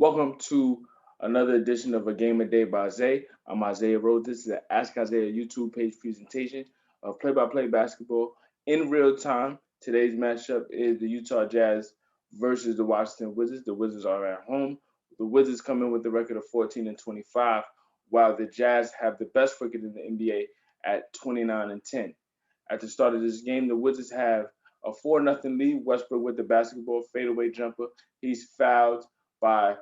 Welcome to another edition of A Game a Day by Zay. I'm Isaiah Rose. This is an Ask Isaiah YouTube page presentation of play-by-play basketball in real time. Today's matchup is the Utah Jazz versus the Washington Wizards. The Wizards are at home. The Wizards come in with a record of 14 and 25, while the Jazz have the best record in the NBA at 29 and 10. At the start of this game, the Wizards have a 4-0 lead. Westbrook with the basketball fadeaway jumper. He's fouled by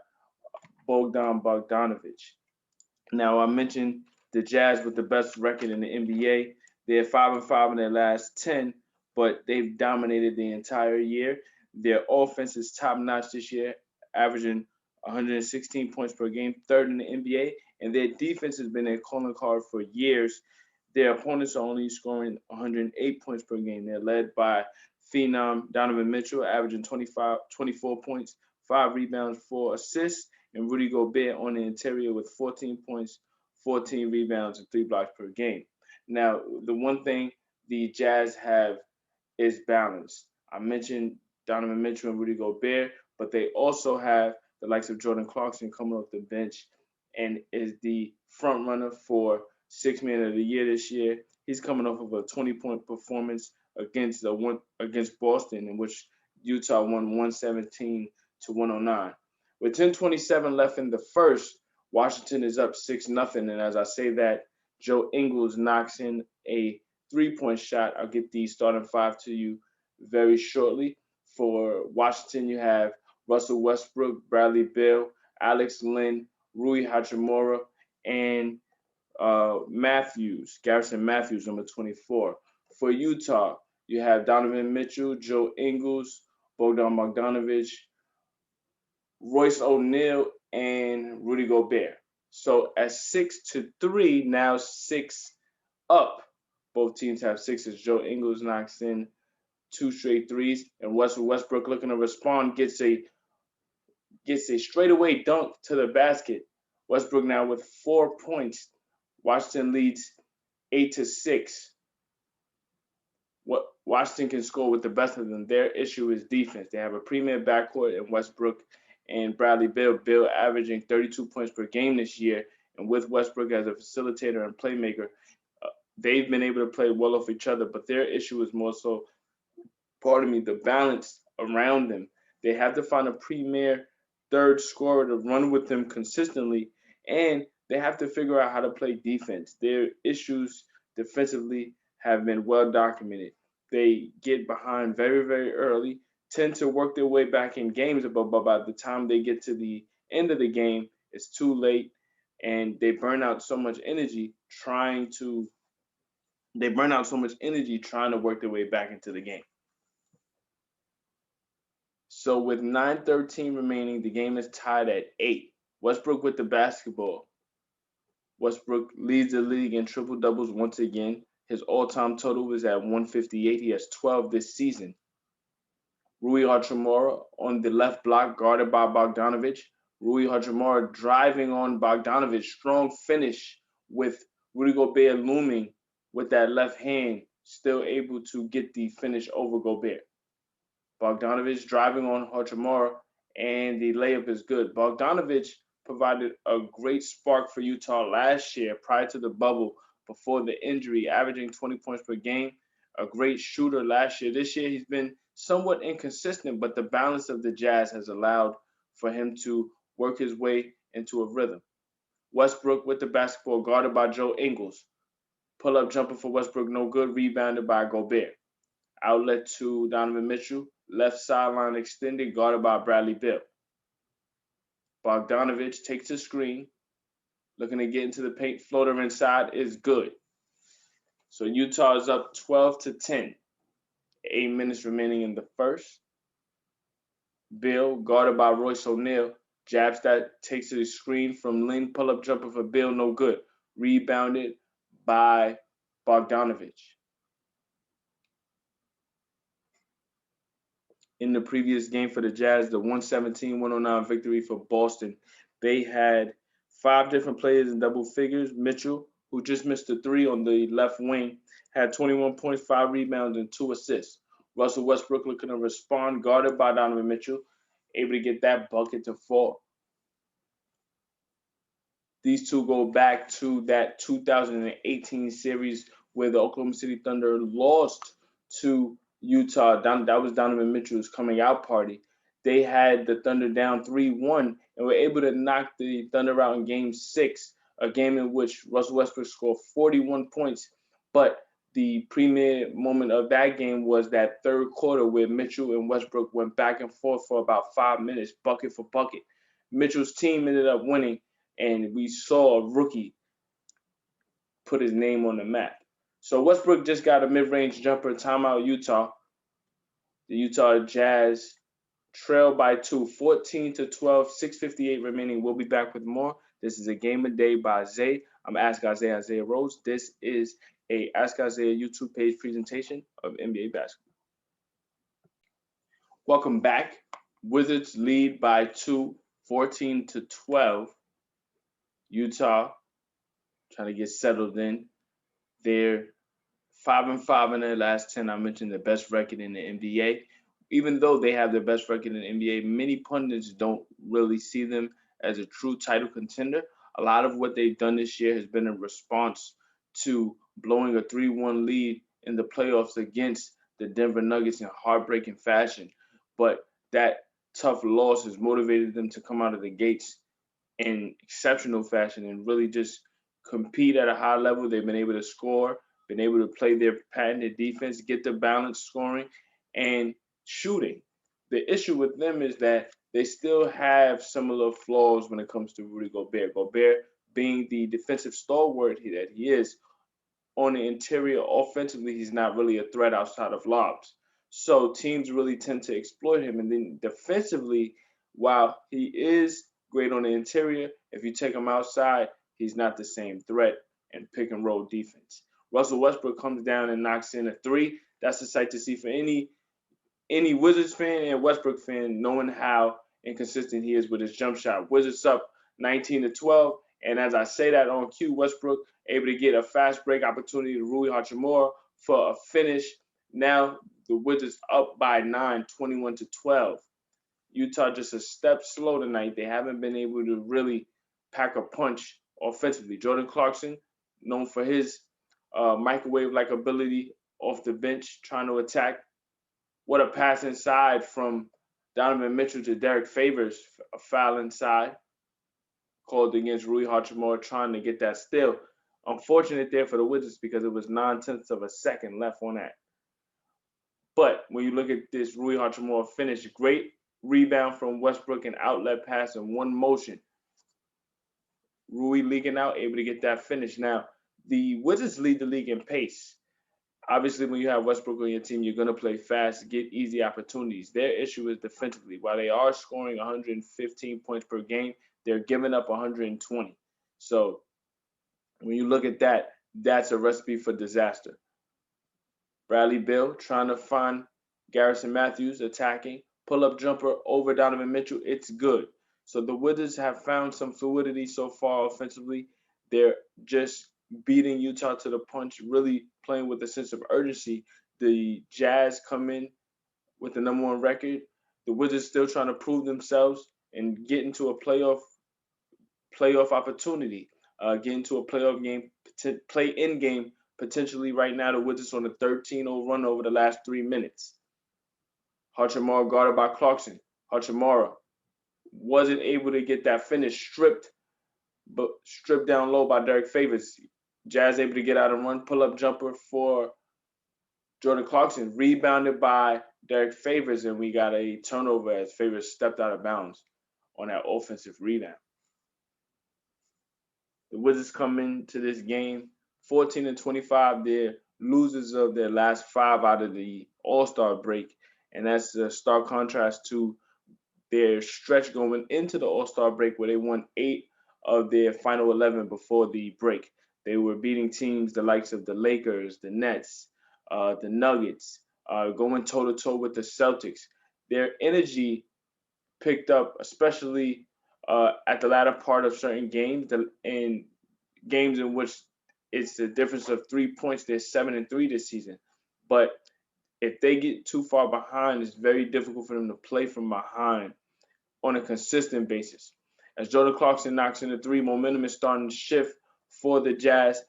Bogdanovich. Now, I mentioned the Jazz with the best record in the NBA. They're 5-5 in their last 10, but they've dominated the entire year. Their offense is top notch this year, averaging 116 points per game, third in the NBA, and their defense has been their calling card for years. Their opponents are only scoring 108 points per game. They're led by phenom Donovan Mitchell, averaging 24 points, 5 rebounds, 4 assists, and Rudy Gobert on the interior with 14 points, 14 rebounds, and 3 blocks per game. Now, the one thing the Jazz have is balance. I mentioned Donovan Mitchell and Rudy Gobert, but they also have the likes of Jordan Clarkson coming off the bench and is the front runner for Sixth Man of the Year this year. He's coming off of a 20-point performance against Boston, in which Utah won 117 to 109. With 10:27 left in the first, Washington is up 6-0. And as I say that, Joe Ingles knocks in a three-point shot. I'll get the starting five to you very shortly. For Washington, you have Russell Westbrook, Bradley Beal, Alex Len, Rui Hachimura, and Garrison Matthews, number 24. For Utah, you have Donovan Mitchell, Joe Ingles, Bogdan Bogdanovich, Royce O'Neal, and Rudy Gobert. So at 6-3, now 6 up. Both teams have sixes. Joe Ingles knocks in 2 straight threes, and Russell Westbrook, looking to respond, gets a straightaway dunk to the basket. Westbrook now with 4 points. Washington leads 8-6. Washington can score with the best of them. Their issue is defense. They have a premier backcourt in Westbrook and Bradley Beal. Beal averaging 32 points per game this year, and with Westbrook as a facilitator and playmaker, they've been able to play well off each other. But their issue is more so, the balance around them. They have to find a premier third scorer to run with them consistently, and they have to figure out how to play defense. Their issues defensively have been well documented. They get behind very, very early, tend to work their way back in games, but by the time they get to the end of the game, it's too late, and they burn out so much energy trying to work their way back into the game. So with 9:13 remaining, the game is tied at 8. Westbrook with the basketball. Westbrook leads the league in triple doubles once again. His all-time total is at 158. He has 12 this season. Rui Hachimura on the left block, guarded by Bogdanovich. Rui Hachimura driving on Bogdanovich. Strong finish with Rudy Gobert looming with that left hand, still able to get the finish over Gobert. Bogdanovich driving on Hachimura, and the layup is good. Bogdanovich provided a great spark for Utah last year prior to the bubble, before the injury, averaging 20 points per game. A great shooter last year. This year he's been somewhat inconsistent, but the balance of the Jazz has allowed for him to work his way into a rhythm. Westbrook with the basketball, guarded by Joe Ingles. Pull-up jumper for Westbrook, no good, rebounded by Gobert. Outlet to Donovan Mitchell, left sideline extended, guarded by Bradley Beal. Bogdanovich takes the screen, looking to get into the paint. Floater inside is good. So Utah is up 12-10. 8 minutes remaining in the first. Beal, guarded by Royce O'Neal, jabs that, takes the screen from Lin. Pull-up jumper for Beal, no good. Rebounded by Bogdanovich. In the previous game for the Jazz, the 117-109 victory for Boston, they had 5 different players in double figures. Mitchell, who just missed a 3 on the left wing, had 21.5 rebounds and 2 assists. Russell Westbrook looking to respond, guarded by Donovan Mitchell, able to get that bucket to fall. These two go back to that 2018 series where the Oklahoma City Thunder lost to Utah. That was Donovan Mitchell's coming out party. They had the Thunder down 3-1 and were able to knock the Thunder out in game 6, a game in which Russell Westbrook scored 41 points. But the premier moment of that game was that third quarter where Mitchell and Westbrook went back and forth for about 5 minutes, bucket for bucket. Mitchell's team ended up winning, and we saw a rookie put his name on the map. So Westbrook just got a mid-range jumper, timeout Utah. The Utah Jazz trail by 2, 14-12, 6:58 remaining. We'll be back with more. This is a game a day by Zay. I'm Ask Isaiah Rose. This is a Ask Isaiah YouTube page presentation of NBA basketball. Welcome back. Wizards lead by 2, 14-12. Utah trying to get settled in. They're 5-5 in their last 10. I mentioned the best record in the NBA. Even though they have the best record in the NBA, many pundits don't really see them as a true title contender. A lot of what they've done this year has been in response to blowing a 3-1 lead in the playoffs against the Denver Nuggets in heartbreaking fashion. But that tough loss has motivated them to come out of the gates in exceptional fashion and really just compete at a high level. They've been able to score, been able to play their patented defense, get the balance scoring and shooting. The issue with them is that they still have similar flaws when it comes to Rudy Gobert. Gobert being the defensive stalwart that he is, on the interior offensively, he's not really a threat outside of lobs. So teams really tend to exploit him. And then defensively, while he is great on the interior, if you take him outside, he's not the same threat in pick and roll defense. Russell Westbrook comes down and knocks in a 3. That's a sight to see for any Wizards fan and Westbrook fan, knowing how inconsistent he is with his jump shot. Wizards up 19-12, and as I say that on cue, Westbrook able to get a fast break opportunity to Rui Hachimura for a finish. Now the Wizards up by 9, 21-12. Utah just a step slow tonight. They haven't been able to really pack a punch offensively. Jordan Clarkson, known for his microwave-like ability off the bench, trying to attack. What a pass inside from Donovan Mitchell to Derek Favors, a foul inside called against Rui Hachimura, trying to get that steal. Unfortunate there for the Wizards because it was 9/10 of a second left on that. But when you look at this Rui Hachimura finish, great rebound from Westbrook and outlet pass in one motion. Rui leaking out, able to get that finish. Now, the Wizards lead the league in pace. Obviously, when you have Westbrook on your team, you're going to play fast, get easy opportunities. Their issue is defensively. While they are scoring 115 points per game, they're giving up 120. So when you look at that, that's a recipe for disaster. Bradley Beal trying to find Garrison Matthews attacking, pull-up jumper over Donovan Mitchell. It's good. So the Wizards have found some fluidity so far offensively. They're just beating Utah to the punch, really playing with a sense of urgency. The Jazz come in with the #1 record. The Wizards still trying to prove themselves and get into a playoff opportunity, get into a playoff game, play-in game potentially. Right now, the Wizards on a 13-0 run over the last 3 minutes. Hachimura guarded by Clarkson. Hachimura wasn't able to get that finish, stripped down low by Derek Favors. Jazz able to get out and run, pull-up jumper for Jordan Clarkson, rebounded by Derek Favors, and we got a turnover as Favors stepped out of bounds on that offensive rebound. The Wizards come into this game 14-25. They're losers of their last 5 out of the All-Star break, and that's a stark contrast to their stretch going into the All-Star break where they won 8 of their final 11 before the break. They were beating teams the likes of the Lakers, the Nets, the Nuggets, going toe-to-toe with the Celtics. Their energy picked up, especially at the latter part of certain games, in games in which it's the difference of 3 points. They're 7-3 this season. But if they get too far behind, it's very difficult for them to play from behind on a consistent basis. As Jordan Clarkson knocks in the three, momentum is starting to shift for the Jazz.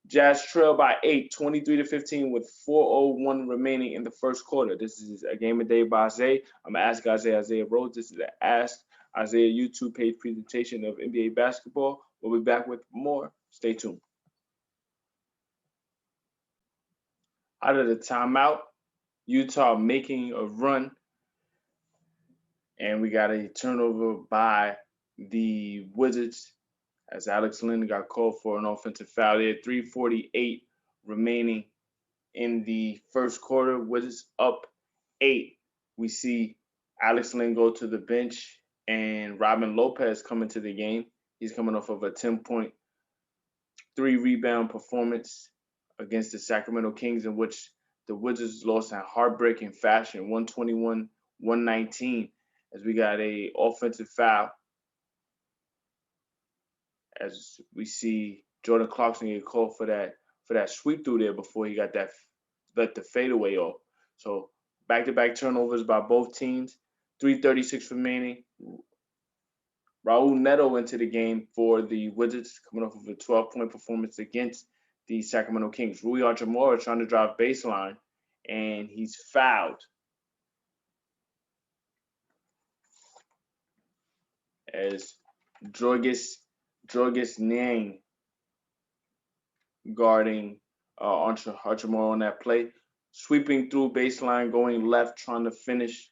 Jazz trail by 8, 23-15, with 4:01 remaining in the first quarter. This is a game a day by Isaiah. I'm going to ask Isaiah Rhodes. This is an Ask Isaiah YouTube page presentation of NBA basketball. We'll be back with more. Stay tuned. Out of the timeout, Utah making a run, and we got a turnover by the Wizards as Alex Len got called for an offensive foul there. 3:48 remaining in the first quarter. Wizards up 8. We see Alex Len go to the bench and Robin Lopez come into the game. He's coming off of a 10-point, 3-rebound performance against the Sacramento Kings, in which the Wizards lost in heartbreaking fashion, 121-119, as we got a offensive foul. As we see Jordan Clarkson get called for that sweep through there before he got that let the fadeaway off. So back-to-back turnovers by both teams. 3:36 remaining. Raul Neto into the game for the Wizards, coming off of a 12-point performance against the Sacramento Kings. Rui Hachimura trying to drive baseline, and he's fouled. As Georges Niang guarding Hachimura on that play. Sweeping through baseline, going left, trying to finish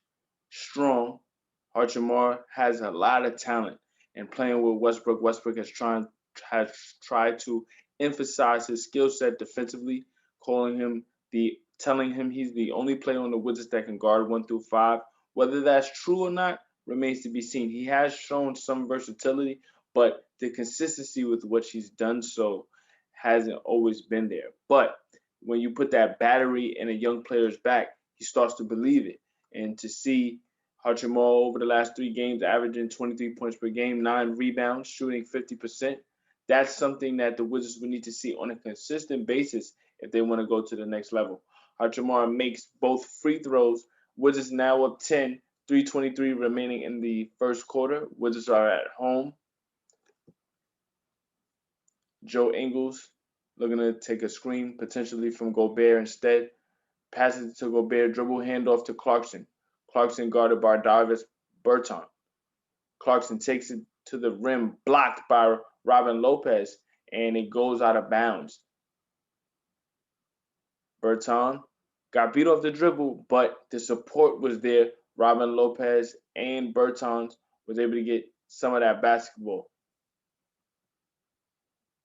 strong. Hachimura has a lot of talent, and playing with Westbrook, Westbrook has tried to emphasize his skill set defensively, telling him he's the only player on the Wizards that can guard 1 through 5. Whether that's true or not remains to be seen. He has shown some versatility, but the consistency with which he's done so hasn't always been there. But when you put that battery in a young player's back, he starts to believe it. And to see Hachimura over the last 3 games averaging 23 points per game, 9 rebounds, shooting 50%, that's something that the Wizards would need to see on a consistent basis if they want to go to the next level. Hachimura makes both free throws. Wizards now up 10, 3:23 remaining in the first quarter. Wizards are at home. Joe Ingles looking to take a screen potentially from Gobert instead. Passes it to Gobert, dribble handoff to Clarkson. Clarkson guarded by Davis Bertans. Clarkson takes it to the rim, blocked by Robin Lopez, and it goes out of bounds. Bertans got beat off the dribble, but the support was there. Robin Lopez and Bertans was able to get some of that basketball.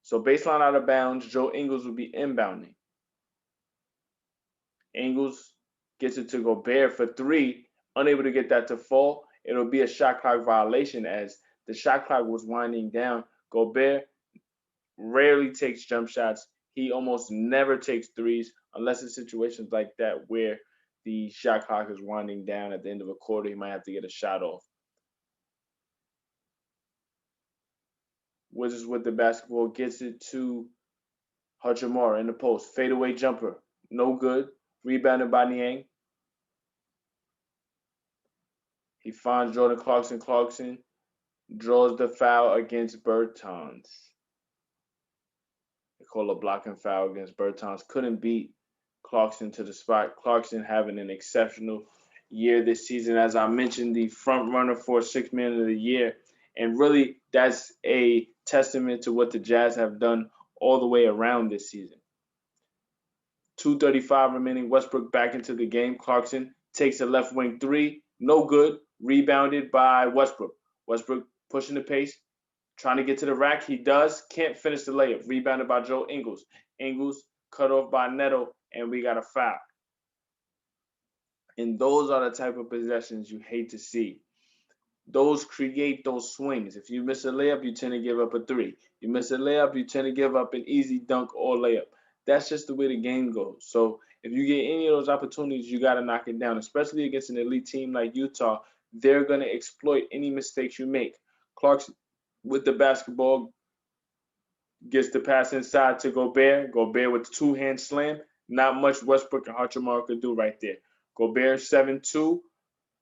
So baseline out of bounds, Joe Ingles will be inbounding. Ingles gets it to Gobert for 3, unable to get that to fall. It'll be a shot clock violation as the shot clock was winding down. Gobert rarely takes jump shots. He almost never takes threes unless it's situations like that where the shot clock is winding down at the end of a quarter. He might have to get a shot off. Wizards with the basketball, gets it to Hachimura in the post. Fadeaway jumper, no good. Rebounded by Niang. He finds Jordan Clarkson. Clarkson draws the foul against Bertans. They call a blocking foul against Bertans. Couldn't beat Clarkson to the spot. Clarkson having an exceptional year this season. As I mentioned, the front runner for 6th Man of the Year. And really, that's a testament to what the Jazz have done all the way around this season. 2:35 remaining. Westbrook back into the game. Clarkson takes a left wing 3. No good. Rebounded by Westbrook. Westbrook pushing the pace. Trying to get to the rack. He does. Can't finish the layup. Rebounded by Joe Ingles. Ingles cut off by Neto. And we got a foul. And those are the type of possessions you hate to see. Those create those swings. If you miss a layup, you tend to give up a 3. You miss a layup, you tend to give up an easy dunk or layup. That's just the way the game goes. So if you get any of those opportunities, you got to knock it down, especially against an elite team like Utah. They're going to exploit any mistakes you make. Clarkson with the basketball gets the pass inside to Gobert. Gobert with the 2-hand slam. Not much Westbrook and Hachimura could do right there. Gobert 7-2,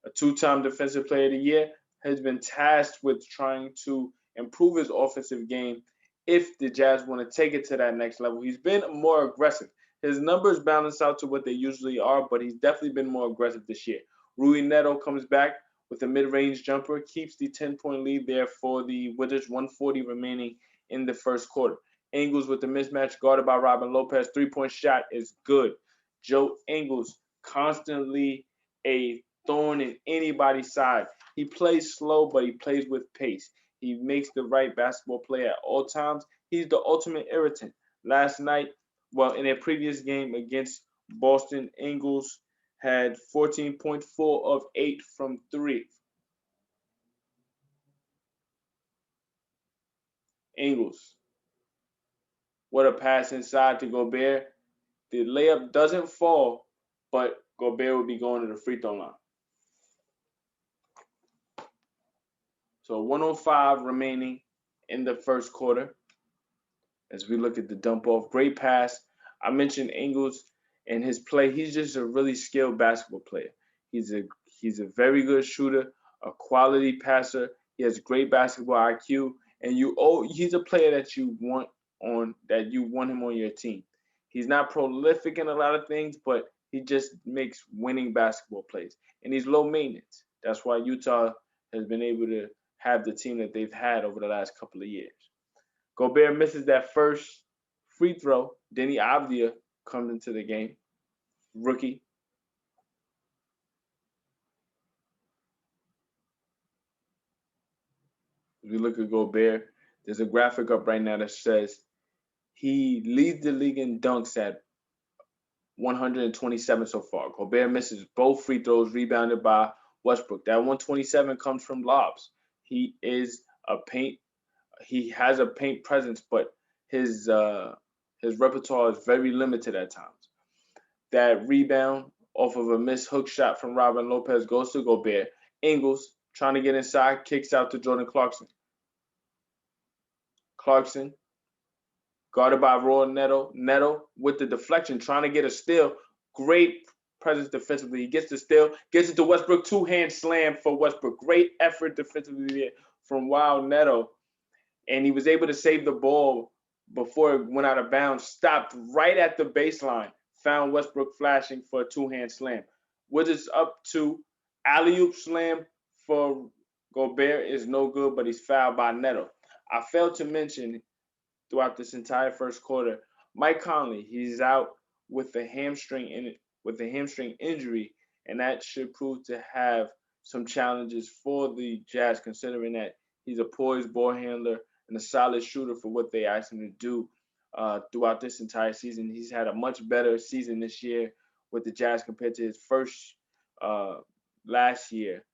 a 2-time Defensive Player of the Year, has been tasked with trying to improve his offensive game if the Jazz want to take it to that next level. He's been more aggressive. His numbers balance out to what they usually are, but he's definitely been more aggressive this year. Rui Neto comes back with a mid-range jumper, keeps the 10-point lead there for the Wizards, 140 remaining in the first quarter. Ingles with the mismatch guarded by Robin Lopez. Three-point shot is good. Joe Ingles constantly a thorn in anybody's side. He plays slow, but he plays with pace. He makes the right basketball play at all times. He's the ultimate irritant. Last night, well, in a previous game against Boston, Ingles had 14.4 of 8 from 3. Ingles. What a pass inside to Gobert. The layup doesn't fall, but Gobert will be going to the free throw line. So 105 remaining in the first quarter. As we look at the dump off, great pass. I mentioned Ingles and his play. He's just a really skilled basketball player. He's a very good shooter, a quality passer. He has great basketball IQ, and he's a player that you want him on your team. He's not prolific in a lot of things, but he just makes winning basketball plays, and he's low maintenance. That's why Utah has been able to have the team that they've had over the last couple of years. Gobert misses that first free throw. Denny Avdia comes into the game, rookie. If you look at Gobert, there's a graphic up right now that says he leads the league in dunks at 127 so far. Gobert misses both free throws, rebounded by Westbrook. That 127 comes from lobs. He has a paint presence, but his repertoire is very limited at times. That rebound off of a missed hook shot from Robin Lopez goes to Gobert. Ingles trying to get inside, kicks out to Jordan Clarkson. Clarkson guarded by Roy Neto. Neto with the deflection, trying to get a steal. Great presence defensively. He gets the steal, gets it to Westbrook. Two-hand slam for Westbrook. Great effort defensively from Wild Neto. And he was able to save the ball before it went out of bounds. Stopped right at the baseline. Found Westbrook flashing for a two-hand slam. Wizards up to alley-oop slam for Gobert is no good, but he's fouled by Neto. I failed to mention throughout this entire first quarter, Mike Conley, he's out with a hamstring injury, and that should prove to have some challenges for the Jazz, considering that he's a poised ball handler and a solid shooter for what they asked him to do throughout this entire season. He's had a much better season this year with the Jazz compared to his first last year.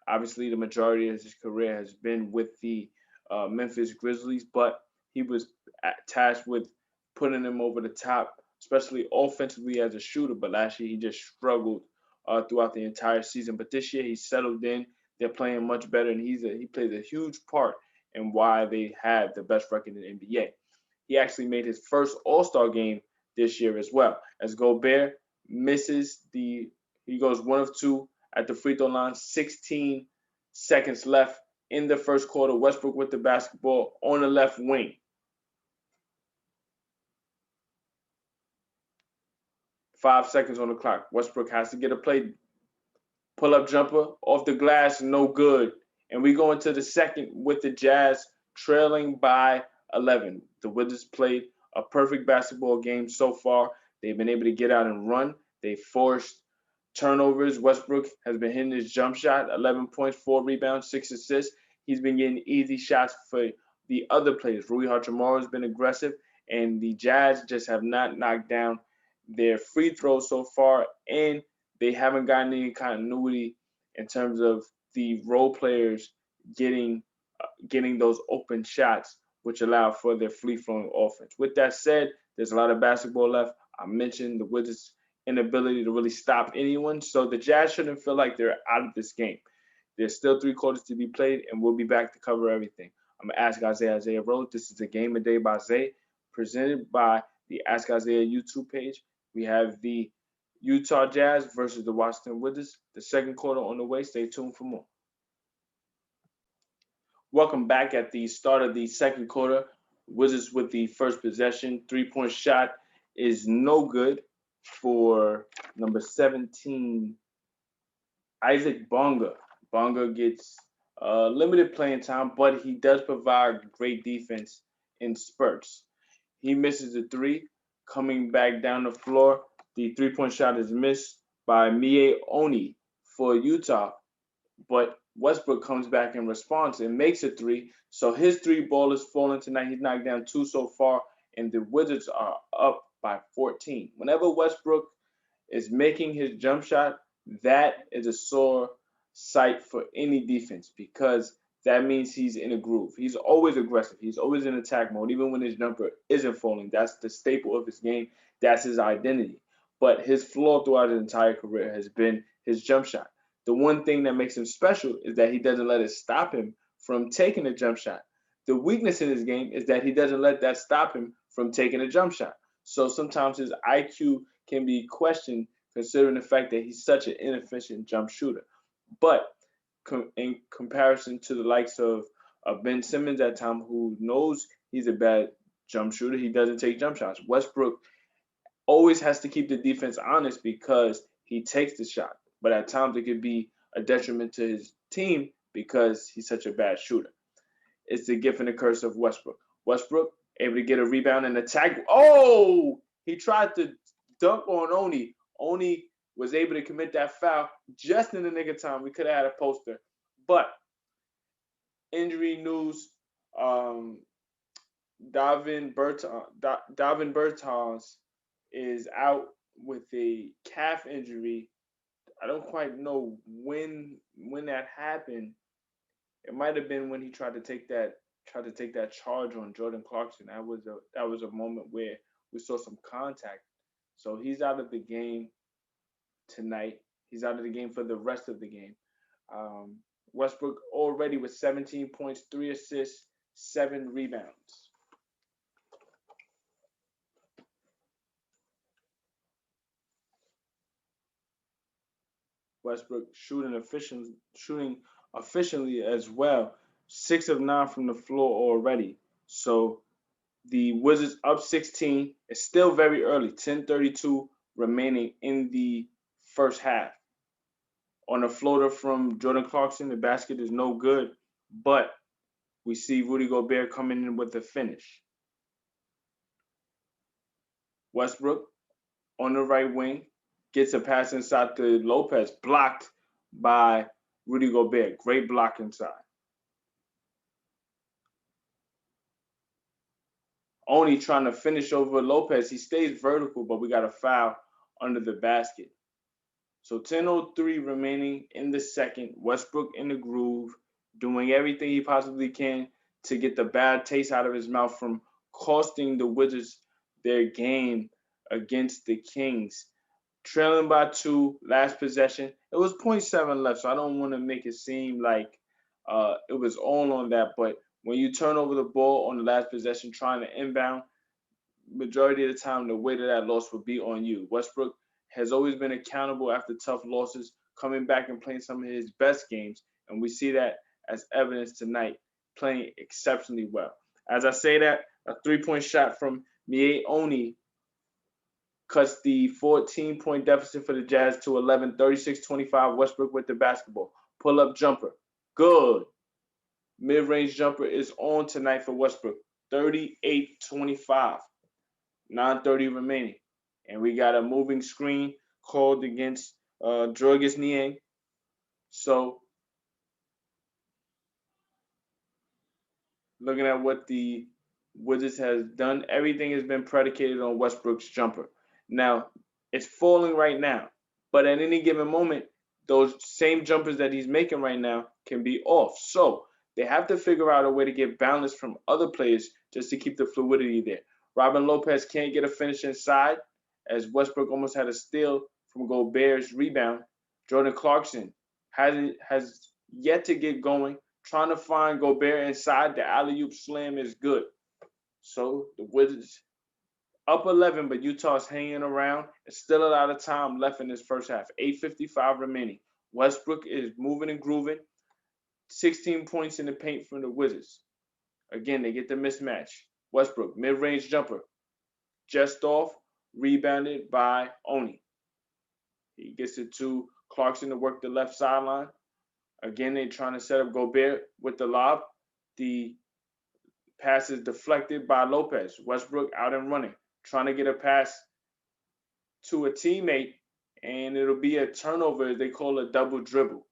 Obviously, the majority of his career has been with the Memphis Grizzlies, but he was tasked with putting him over the top, especially offensively as a shooter. But last year, he just struggled throughout the entire season. But this year, he's settled in. They're playing much better, and he plays a huge part in why they have the best record in the NBA. He actually made his first All-Star game this year as well. As Gobert he goes 1 of 2 at the free throw line, 16 seconds left in the first quarter. Westbrook with the basketball on the left wing. 5 seconds on the clock. Westbrook has to get a play. Pull-up jumper off the glass, no good. And we go into the second with the Jazz trailing by 11. The Wizards played a perfect basketball game so far. They've been able to get out and run. They forced turnovers. Westbrook has been hitting his jump shot, 11 points, 4 rebounds, 6 assists. He's been getting easy shots for the other players. Rui Hachimura has been aggressive, and the Jazz just have not knocked down their free throws so far, and they haven't gotten any continuity in terms of the role players getting those open shots, which allow for their free-flowing offense. With that said, there's a lot of basketball left. I mentioned the Wizards' inability to really stop anyone, so the Jazz shouldn't feel like they're out of this game. There's still 3 quarters to be played, and we'll be back to cover everything. I'm going to Ask Isaiah Rose. This is a Game of Day by Zay, presented by the Ask Isaiah YouTube page. We have the Utah Jazz versus the Washington Wizards. The second quarter on the way. Stay tuned for more. Welcome back at the start of the second quarter. Wizards with the first possession. 3-point shot is no good for number 17, Isaac Bonga. Bonga gets limited playing time, but he does provide great defense in spurts. He misses the three, coming back down the floor. The 3-point shot is missed by Mie Oni for Utah, but Westbrook comes back in response and makes a three. So his three ball is falling tonight. He's knocked down two so far, and the Wizards are up by 14. Whenever Westbrook is making his jump shot, that is a sore sight for any defense because that means he's in a groove. He's always aggressive. He's always in attack mode, even when his jumper isn't falling. That's the staple of his game. That's his identity. But his flaw throughout his entire career has been his jump shot. The one thing that makes him special is that he doesn't let it stop him from taking a jump shot. The weakness in his game is that he doesn't let that stop him from taking a jump shot. So sometimes his IQ can be questioned considering the fact that he's such an inefficient jump shooter. But in comparison to the likes of Ben Simmons at time, who knows he's a bad jump shooter, he doesn't take jump shots. Westbrook always has to keep the defense honest because he takes the shot. But at times it could be a detriment to his team because he's such a bad shooter. It's the gift and the curse of Westbrook. Westbrook able to get a rebound and attack. Oh, he tried to dunk on Oni. Oni was able to commit that foul just in the nick of time. We could have had a poster. But injury news, um, Davin Bertans is out with a calf injury. I don't quite know when that happened. It might have been when he tried to take that charge on Jordan Clarkson. That was a moment where we saw some contact. So he's out of the game tonight. He's out of the game for the rest of the game. Um, Westbrook already with 17 points, 3 assists, 7 rebounds. Westbrook shooting efficiently as well. 6 of 9 from the floor already. So the Wizards up 16. It's still very early. 10:32 remaining in the first half. On a floater from Jordan Clarkson, the basket is no good, but we see Rudy Gobert coming in with the finish. Westbrook on the right wing gets a pass inside to Lopez, blocked by Rudy Gobert. Great block inside. Only trying to finish over Lopez. He stays vertical, but we got a foul under the basket. So 10:03 remaining in the second. Westbrook in the groove, doing everything he possibly can to get the bad taste out of his mouth from costing the Wizards their game against the Kings. Trailing by two, last possession. It was zero point 0.7 left, so I don't want to make it seem like it was all on that. But when you turn over the ball on the last possession trying to inbound, majority of the time the weight of that loss would be on you. Westbrook has always been accountable after tough losses, coming back and playing some of his best games, and we see that as evidence tonight, playing exceptionally well. As I say that, a 3-point shot from Mie Oni cuts the 14-point deficit for the Jazz to 11, 36-25. Westbrook with the basketball. Pull-up jumper. Good. Mid-range jumper is on tonight for Westbrook. 38-25. 9:30 remaining. And we got a moving screen called against Drogas Niang. So looking at what the Wizards has done, everything has been predicated on Westbrook's jumper. Now, it's falling right now, but at any given moment, those same jumpers that he's making right now can be off. So they have to figure out a way to get balance from other players just to keep the fluidity there. Robin Lopez can't get a finish inside, as Westbrook almost had a steal from Gobert's rebound. Jordan Clarkson has yet to get going, trying to find Gobert inside. The alley-oop slam is good. So the Wizards up 11, but Utah's hanging around. It's still a lot of time left in this first half. 8:55 remaining. Westbrook is moving and grooving. 16 points in the paint from the Wizards. Again, they get the mismatch. Westbrook, mid-range jumper, just off, rebounded by Oni. He gets it to Clarkson to work the left sideline. Again, they're trying to set up Gobert with the lob. The pass is deflected by Lopez. Westbrook out and running, trying to get a pass to a teammate, and it'll be a turnover. They call a double dribble.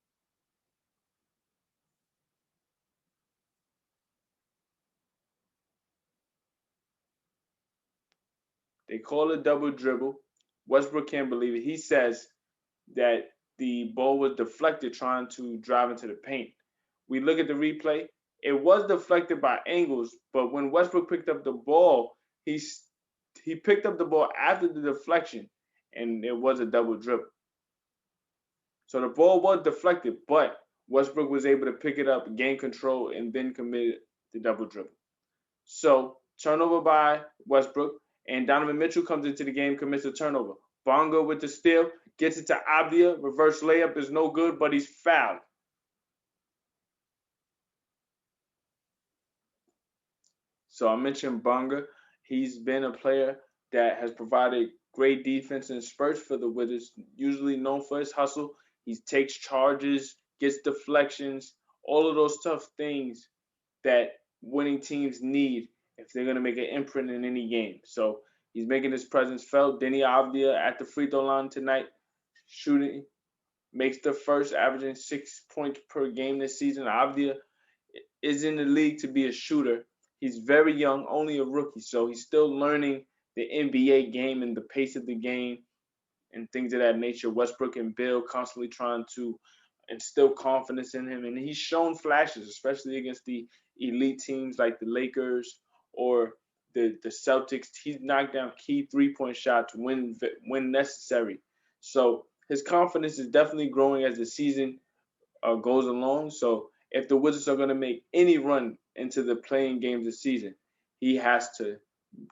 They call it double dribble. Westbrook can't believe it. He says that the ball was deflected trying to drive into the paint. We look at the replay. It was deflected by angles, but when Westbrook picked up the ball, he picked up the ball after the deflection, and it was a double dribble. So the ball was deflected, but Westbrook was able to pick it up, gain control, and then committed the double dribble. So turnover by Westbrook, and Donovan Mitchell comes into the game, commits a turnover. Bonga with the steal, gets it to Abdia. Reverse layup is no good, but he's fouled. So I mentioned Bonga. He's been a player that has provided great defense in spurts for the Wizards, usually known for his hustle. He takes charges, gets deflections, all of those tough things that winning teams need if they're going to make an imprint in any game. So he's making his presence felt. Denny Avdia at the free throw line tonight, shooting, makes the first, averaging 6 points per game this season. Avdia is in the league to be a shooter. He's very young, only a rookie, so he's still learning the NBA game and the pace of the game and things of that nature. Westbrook and Bill constantly trying to instill confidence in him, and he's shown flashes, especially against the elite teams like the Lakers or the Celtics. He's knocked down key three-point shots when necessary. So his confidence is definitely growing as the season goes along. So if the Wizards are going to make any run into the playing games this season, he has to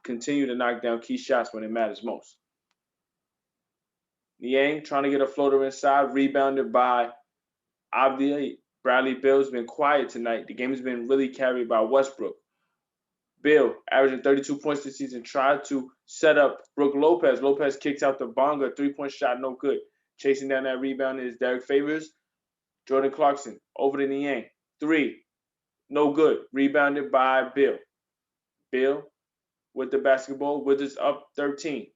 continue to knock down key shots when it matters most. Niang trying to get a floater inside, rebounded by Avdia. Bradley Beal's been quiet tonight. The game has been really carried by Westbrook. Beal, averaging 32 points this season, tried to set up Brook Lopez. Lopez kicks out the Bonga, three-point shot, no good. Chasing down that rebound is Derek Favors. Jordan Clarkson over to Niang. Three, no good. Rebounded by Beal. Beal with the basketball. Wizards up 13.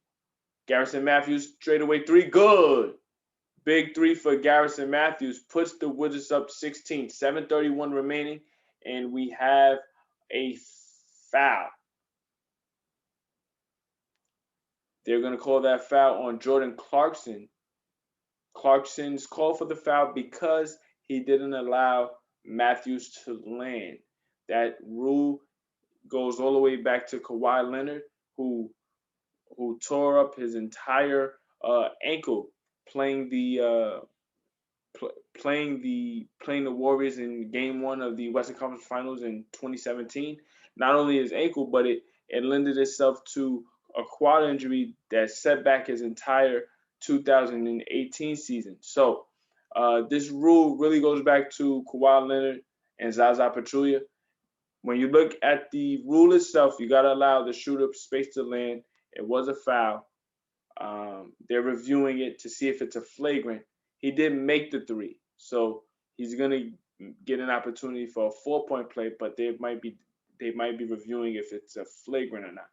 Garrison Matthews straight away three, good. Big three for Garrison Matthews puts the Wizards up 16. 7:31 remaining, and we have a foul. They're going to call that foul on Jordan Clarkson. Clarkson's called for the foul because he didn't allow Matthews to land. That rule goes all the way back to Kawhi Leonard, who tore up his entire ankle playing the Warriors in Game 1 of the Western Conference Finals in 2017. Not only his ankle, but it lended itself to a quad injury that set back his entire 2018 season. So this rule really goes back to Kawhi Leonard and Zaza Pachulia. When you look at the rule itself, you got to allow the shooter space to land. It was a foul. They're reviewing it to see if it's a flagrant. He didn't make the three, so he's going to get an opportunity for a 4-point play, but they might be reviewing if it's a flagrant or not.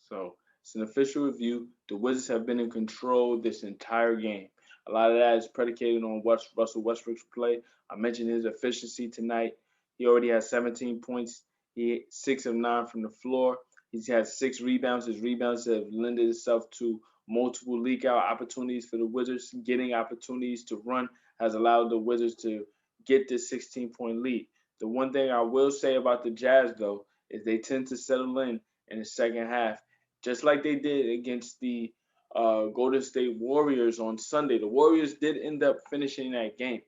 So it's an official review. The Wizards have been in control this entire game. A lot of that is predicated on Russell Westbrook's play. I mentioned his efficiency tonight. He already has 17 points. He 6 of 9 from the floor. He's had 6 rebounds. His rebounds have lended itself to multiple leak out opportunities for the Wizards. Getting opportunities to run has allowed the Wizards to get this 16-point lead. The one thing I will say about the Jazz, though, is they tend to settle in the second half, just like they did against the Golden State Warriors on Sunday. The Warriors did end up finishing that game,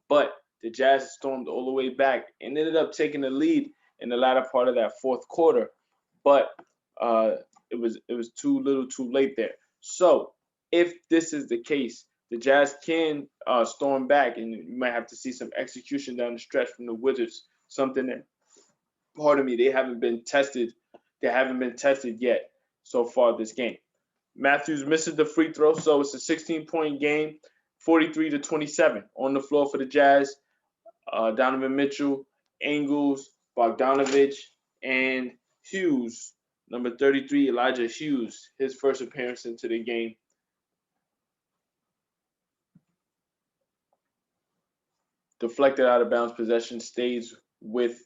but The Jazz stormed all the way back and ended up taking the lead in the latter part of that fourth quarter, but uh, it was too little, too late there. So if this is the case, the Jazz can storm back, and you might have to see some execution down the stretch from the Wizards. Something that, pardon me, they haven't been tested. They haven't been tested yet so far this game. Matthews misses the free throw, so it's a 16-point game, 43-27 on the floor for the Jazz. Donovan Mitchell, Ingles, Bogdanovich, and Hughes. Number 33, Elijah Hughes, his first appearance into the game. Deflected out of bounds possession stays with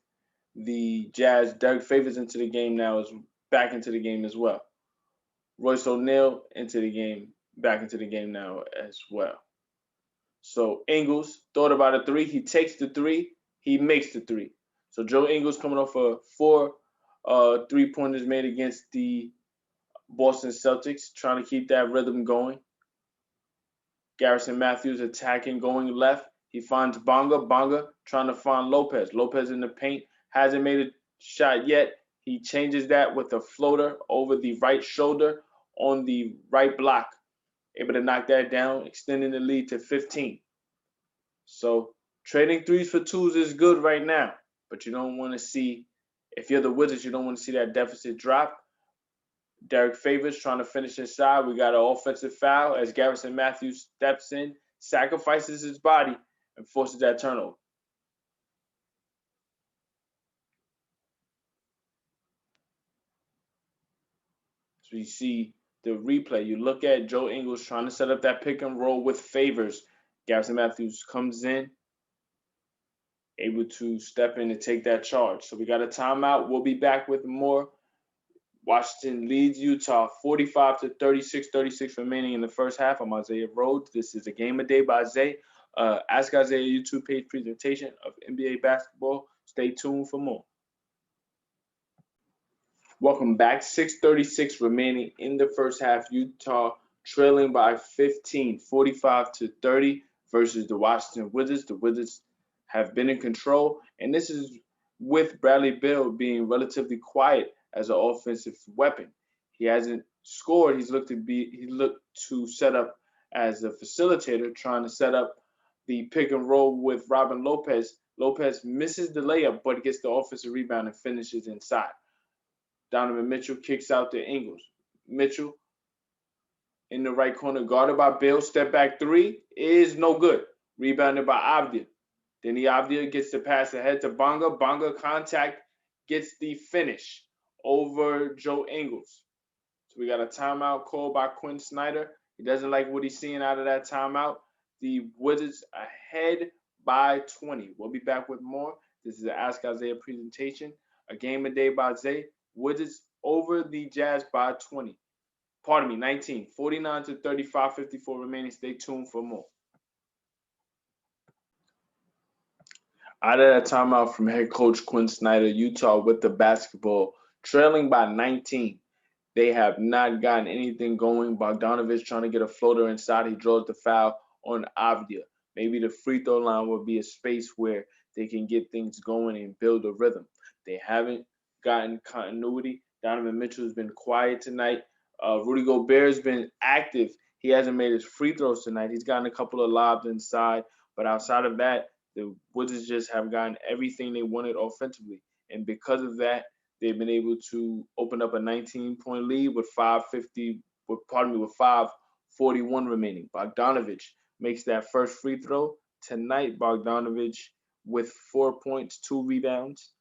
the Jazz. Derek Favors into the game now, is back into the game as well. Royce O'Neal into the game, back into the game now as well. So Ingles thought about a three. He takes the three. He makes the three. So Joe Ingles coming off of 4 3-pointers made against the Boston Celtics, trying to keep that rhythm going. Garrison Matthews attacking, going left. He finds Bonga. Bonga trying to find Lopez. Lopez in the paint. Hasn't made a shot yet. He changes that with a floater over the right shoulder on the right block. Able to knock that down, extending the lead to 15. So trading threes for twos is good right now, but you don't want to see, if you're the Wizards, you don't want to see that deficit drop. Derek Favors trying to finish inside. We got an offensive foul as Garrison Matthews steps in, sacrifices his body, and forces that turnover. So you see the replay. You look at Joe Ingles trying to set up that pick and roll with Favors. Garrison Matthews comes in, able to step in and take that charge. So we got a timeout. We'll be back with more. Washington leads Utah 45-36, 36 remaining in the first half. I'm Isaiah Rhodes. This is a Game of Day by Zay. Ask Isaiah YouTube page presentation of NBA basketball. Stay tuned for more. Welcome back. 6:36 remaining in the first half. Utah trailing by 15, 45-30 versus the Washington Wizards. The Wizards have been in control, and this is with Bradley Beal being relatively quiet as an offensive weapon. He hasn't scored. He looked to set up as a facilitator, trying to set up the pick and roll with Robin Lopez. Lopez misses the layup, but gets the offensive rebound and finishes inside. Donovan Mitchell kicks out to Ingles. Mitchell in the right corner, guarded by Beal. Step back three is no good. Rebounded by Avdia. Then the Avdia gets the pass ahead to Bonga. Bonga contact, gets the finish over Joe Ingles. So we got a timeout called by Quinn Snyder. He doesn't like what he's seeing out of that timeout. The Wizards ahead by 20. We'll be back with more. This is the Ask Isaiah presentation. A Game of Day by Zay. Wizards over the Jazz by 20. Pardon me, 19. 49-35, 54 remaining. Stay tuned for more. Out of that timeout from head coach Quinn Snyder, Utah with the basketball, trailing by 19. They have not gotten anything going. Bogdanovich trying to get a floater inside. He draws the foul on Avdia. Maybe the free throw line will be a space where they can get things going and build a rhythm. They haven't gotten continuity. Donovan Mitchell has been quiet tonight. Rudy Gobert has been active. He hasn't made his free throws tonight. He's gotten a couple of lobs inside, but outside of that, the Wizards just have gotten everything they wanted offensively, and because of that, they've been able to open up a 19-point lead with 5:41 remaining. Bogdanovich makes that first free throw tonight. Bogdanovich with 4 points, 2 rebounds.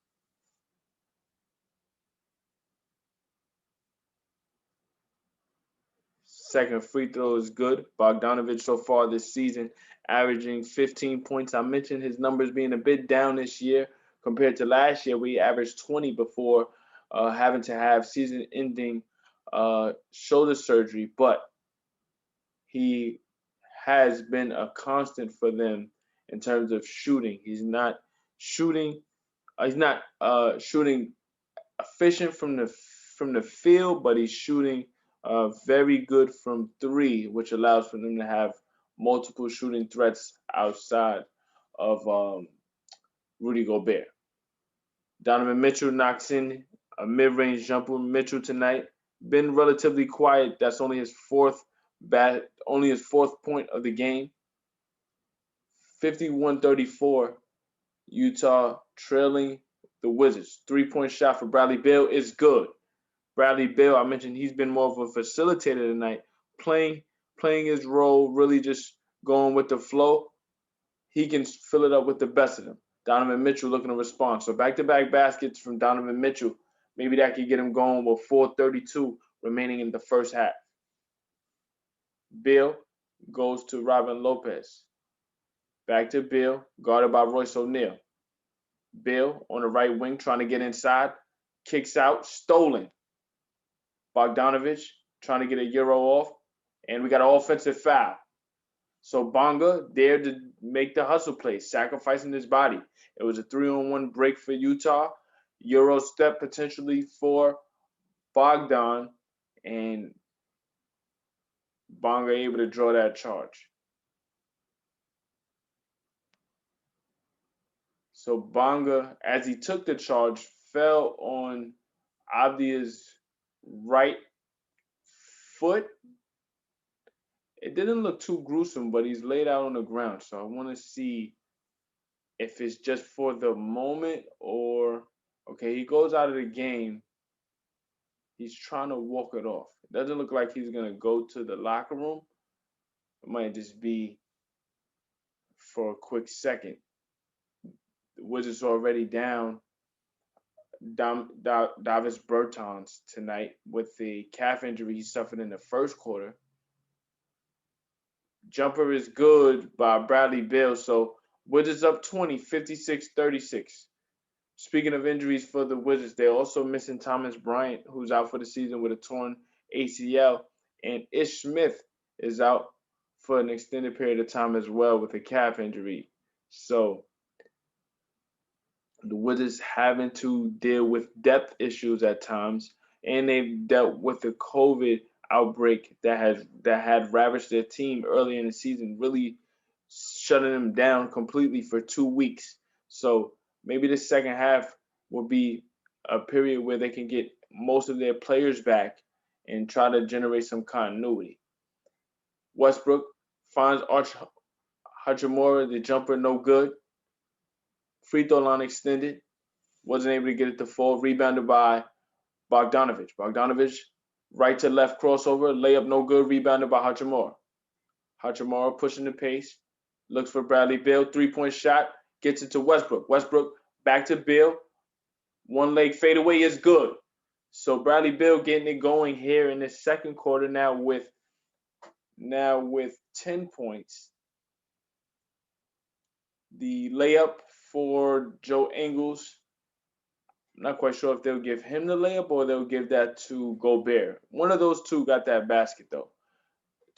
Second free throw is good. Bogdanovich so far this season averaging 15 points. I mentioned his numbers being a bit down this year compared to last year, where he averaged 20 before having to have season-ending shoulder surgery. But he has been a constant for them in terms of shooting. He's not shooting. He's not shooting efficient from the field, but he's shooting very good from three, which allows for them to have multiple shooting threats outside of Rudy Gobert. Donovan Mitchell knocks in a mid-range jumper. Mitchell tonight been relatively quiet. That's only his fourth point of the game. 51-34. Utah trailing the Wizards. 3-point shot for Bradley Beal is good. Bradley Beal, I mentioned he's been more of a facilitator tonight, playing his role, really just going with the flow. He can fill it up with the best of them. Donovan Mitchell looking to respond. So back-to-back baskets from Donovan Mitchell. Maybe that could get him going with 4:32 remaining in the first half. Beal goes to Robin Lopez. Back to Beal, guarded by Royce O'Neal. Beal on the right wing trying to get inside. Kicks out, stolen. Bogdanovich trying to get a Euro off. And we got an offensive foul. So Bonga dared to make the hustle play, sacrificing his body. It was a 3-on-1 break for Utah. Euro step potentially for Bogdan, and Bonga able to draw that charge. So Bonga, as he took the charge, fell on Avdia's right foot. It didn't look too gruesome, but he's laid out on the ground. So I want to see if it's just for the moment or, okay, he goes out of the game. He's trying to walk it off. It doesn't look like he's going to go to the locker room. It might just be for a quick second. The Wizards are already down Davis Bertans tonight with the calf injury he suffered in the first quarter. Jumper is good by Bradley Beal. So Wizards up 20, 56-36. Speaking of injuries for the Wizards, they're also missing Thomas Bryant, who's out for the season with a torn ACL, and Ish Smith is out for an extended period of time as well with a calf injury. So the Wizards having to deal with depth issues at times, and they've dealt with the COVID outbreak that had ravaged their team early in the season, really shutting them down completely for 2 weeks. So maybe the second half will be a period where they can get most of their players back and try to generate some continuity. Westbrook finds Hachimura, the jumper, no good. Free throw line extended. Wasn't able to get it to fall. Rebounded by Bogdanovich. Bogdanovich, right to left crossover. Layup no good. Rebounded by Hachimura. Hachimura pushing the pace. Looks for Bradley Beal. 3-point shot. Gets it to Westbrook. Westbrook back to Beal. One leg fadeaway is good. So Bradley Beal getting it going here in the second quarter now with 10 points. The layup for Joe Ingles. I'm not quite sure if they'll give him the layup or they'll give that to Gobert. One of those two got that basket though.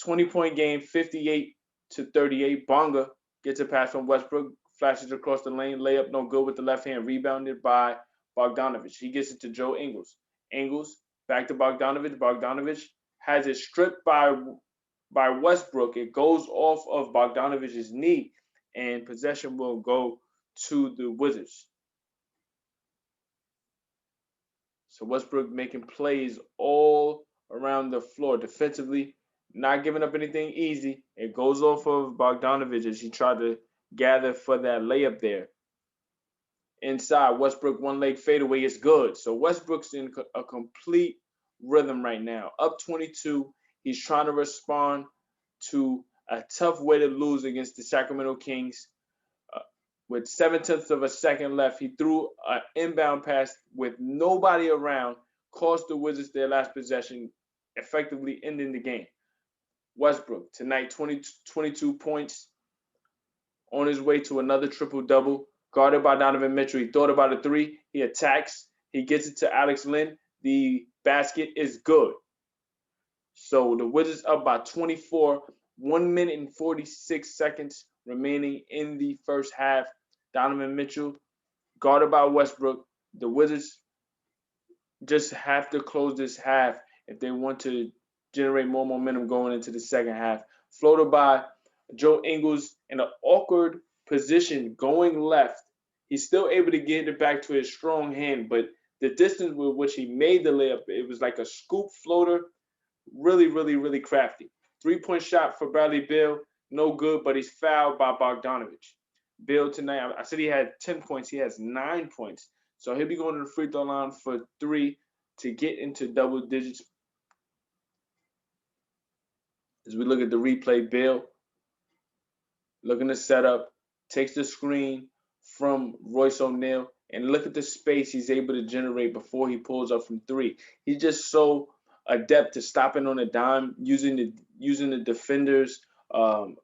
20-point game, 58-38. Bonga gets a pass from Westbrook, flashes across the lane, layup no good with the left hand, rebounded by Bogdanovich. He gets it to Joe Ingles. Ingles back to Bogdanovich. Bogdanovich has it stripped by Westbrook. It goes off of Bogdanovich's knee, and possession will go to the Wizards. So Westbrook making plays all around the floor defensively, not giving up anything easy. It goes off of Bogdanovich as he tried to gather for that layup there. Inside, Westbrook one leg fadeaway is good. So Westbrook's in a complete rhythm right now. Up 22, he's trying to respond to a tough way to lose against the Sacramento Kings. With 0.7 of a second left, he threw an inbound pass with nobody around, cost the Wizards their last possession, effectively ending the game. Westbrook, tonight, 22 points, on his way to another triple-double, guarded by Donovan Mitchell. He thought about a three. He attacks. He gets it to Alex Len. The basket is good. So the Wizards up by 24, 1 minute and 46 seconds remaining in the first half. Donovan Mitchell, guarded by Westbrook. The Wizards just have to close this half if they want to generate more momentum going into the second half. Floated by Joe Ingles in an awkward position going left. He's still able to get it back to his strong hand, but the distance with which he made the layup, it was like a scoop floater. Really, really, really crafty. 3-point shot for Bradley Beal, no good, but he's fouled by Bogdanovich. Beal tonight, I said he had 10 points. He has 9 points. So he'll be going to the free throw line for 3 to get into double digits. As we look at the replay, Beal looking to set up, takes the screen from Royce O'Neal, and look at the space he's able to generate before he pulls up from 3. He's just so adept to stopping on a dime, using the defenders'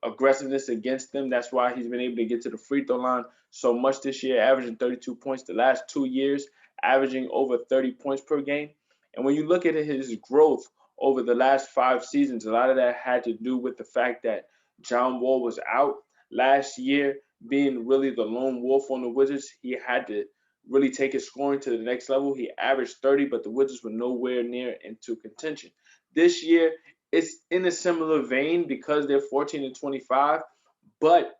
aggressiveness against them. That's why he's been able to get to the free throw line so much this year, averaging 32 points. The last 2 years, averaging over 30 points per game. And when you look at his growth over the last 5 seasons, a lot of that had to do with the fact that John Wall was out last year, being really the lone wolf on the Wizards. He had to really take his scoring to the next level. He averaged 30, but the Wizards were nowhere near into contention. This year, it's in a similar vein because they're 14-25, but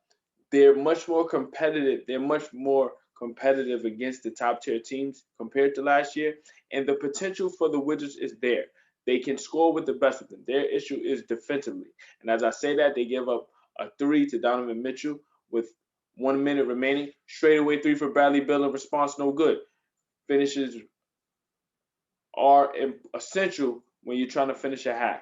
they're much more competitive. They're much more competitive against the top tier teams compared to last year, and the potential for the Wizards is there. They can score with the best of them. Their issue is defensively, and as I say that, they give up a 3 to Donovan Mitchell with 1 minute remaining. Straightaway 3 for Bradley Beal in response, no good. Finishes are essential when you're trying to finish a half.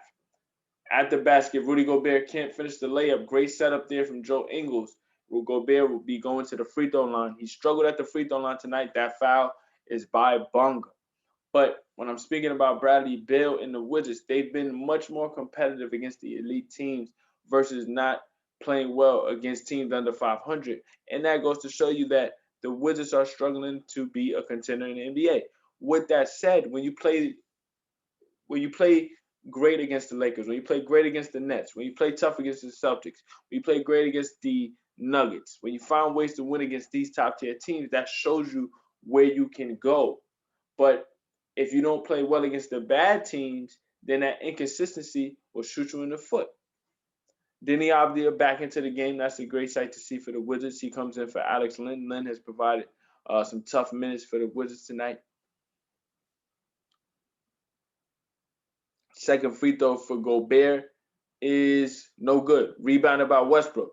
At the basket, Rudy Gobert can't finish the layup. Great setup there from Joe Ingles. Rudy Gobert will be going to the free throw line. He struggled at the free throw line tonight. That foul is by Bonga. But when I'm speaking about Bradley Beal and the Wizards, they've been much more competitive against the elite teams versus not playing well against teams under 500. And that goes to show you that the Wizards are struggling to be a contender in the NBA. With that said, when you play great against the Lakers, when you play great against the Nets, when you play tough against the Celtics, when you play great against the Nuggets, when you find ways to win against these top tier teams, that shows you where you can go. But if you don't play well against the bad teams, then that inconsistency will shoot you in the foot. Denny Avdia back into the game. That's a great sight to see for the Wizards. He comes in for Alex Len. Len has provided some tough minutes for the Wizards tonight. Second free throw for Gobert is no good. Rebounded by Westbrook.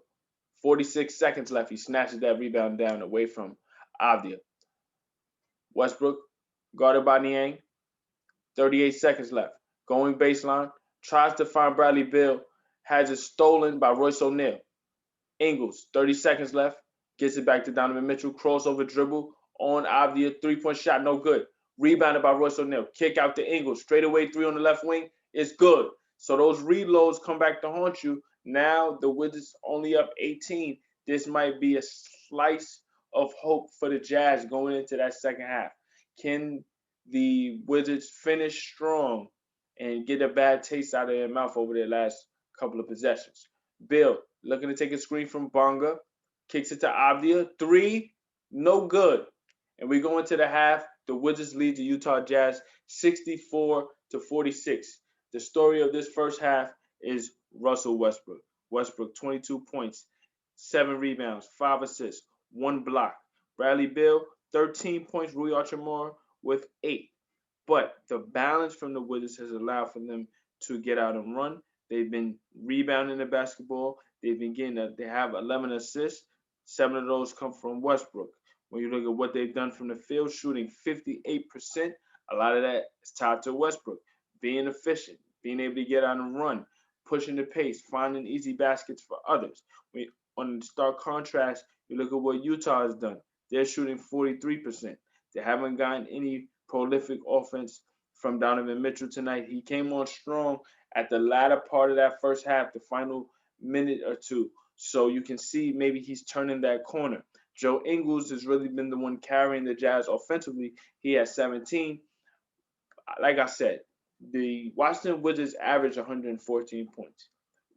46 seconds left. He snatches that rebound down away from Avdia. Westbrook guarded by Niang. 38 seconds left. Going baseline. Tries to find Bradley Beal. Has it stolen by Royce O'Neal. Ingles, 30 seconds left. Gets it back to Donovan Mitchell. Crossover dribble on Avdia. 3-point shot, no good. Rebounded by Royce O'Neal. Kick out to Ingles. Straightaway 3 on the left wing. It's good. So those reloads come back to haunt you. Now the Wizards only up 18. This might be a slice of hope for the Jazz going into that second half. Can the Wizards finish strong and get a bad taste out of their mouth over their last couple of possessions? Beal looking to take a screen from Bonga. Kicks it to Avdia. 3, no good. And we go into the half. The Wizards lead the Utah Jazz 64-46. The story of this first half is Russell Westbrook. Westbrook, 22 points, 7 rebounds, 5 assists, 1 block. Bradley Beal, 13 points. Rui Hachimura with 8. But the balance from the Wizards has allowed for them to get out and run. They've been rebounding the basketball. They've been they have 11 assists. 7 of those come from Westbrook. When you look at what they've done from the field, shooting 58%, a lot of that is tied to Westbrook. Being efficient, being able to get out and run, pushing the pace, finding easy baskets for others. On the stark contrast, you look at what Utah has done. They're shooting 43%. They haven't gotten any prolific offense from Donovan Mitchell tonight. He came on strong at the latter part of that first half, the final minute or two. So you can see maybe he's turning that corner. Joe Ingles has really been the one carrying the Jazz offensively. He has 17. Like I said, the Washington Wizards average 114 points,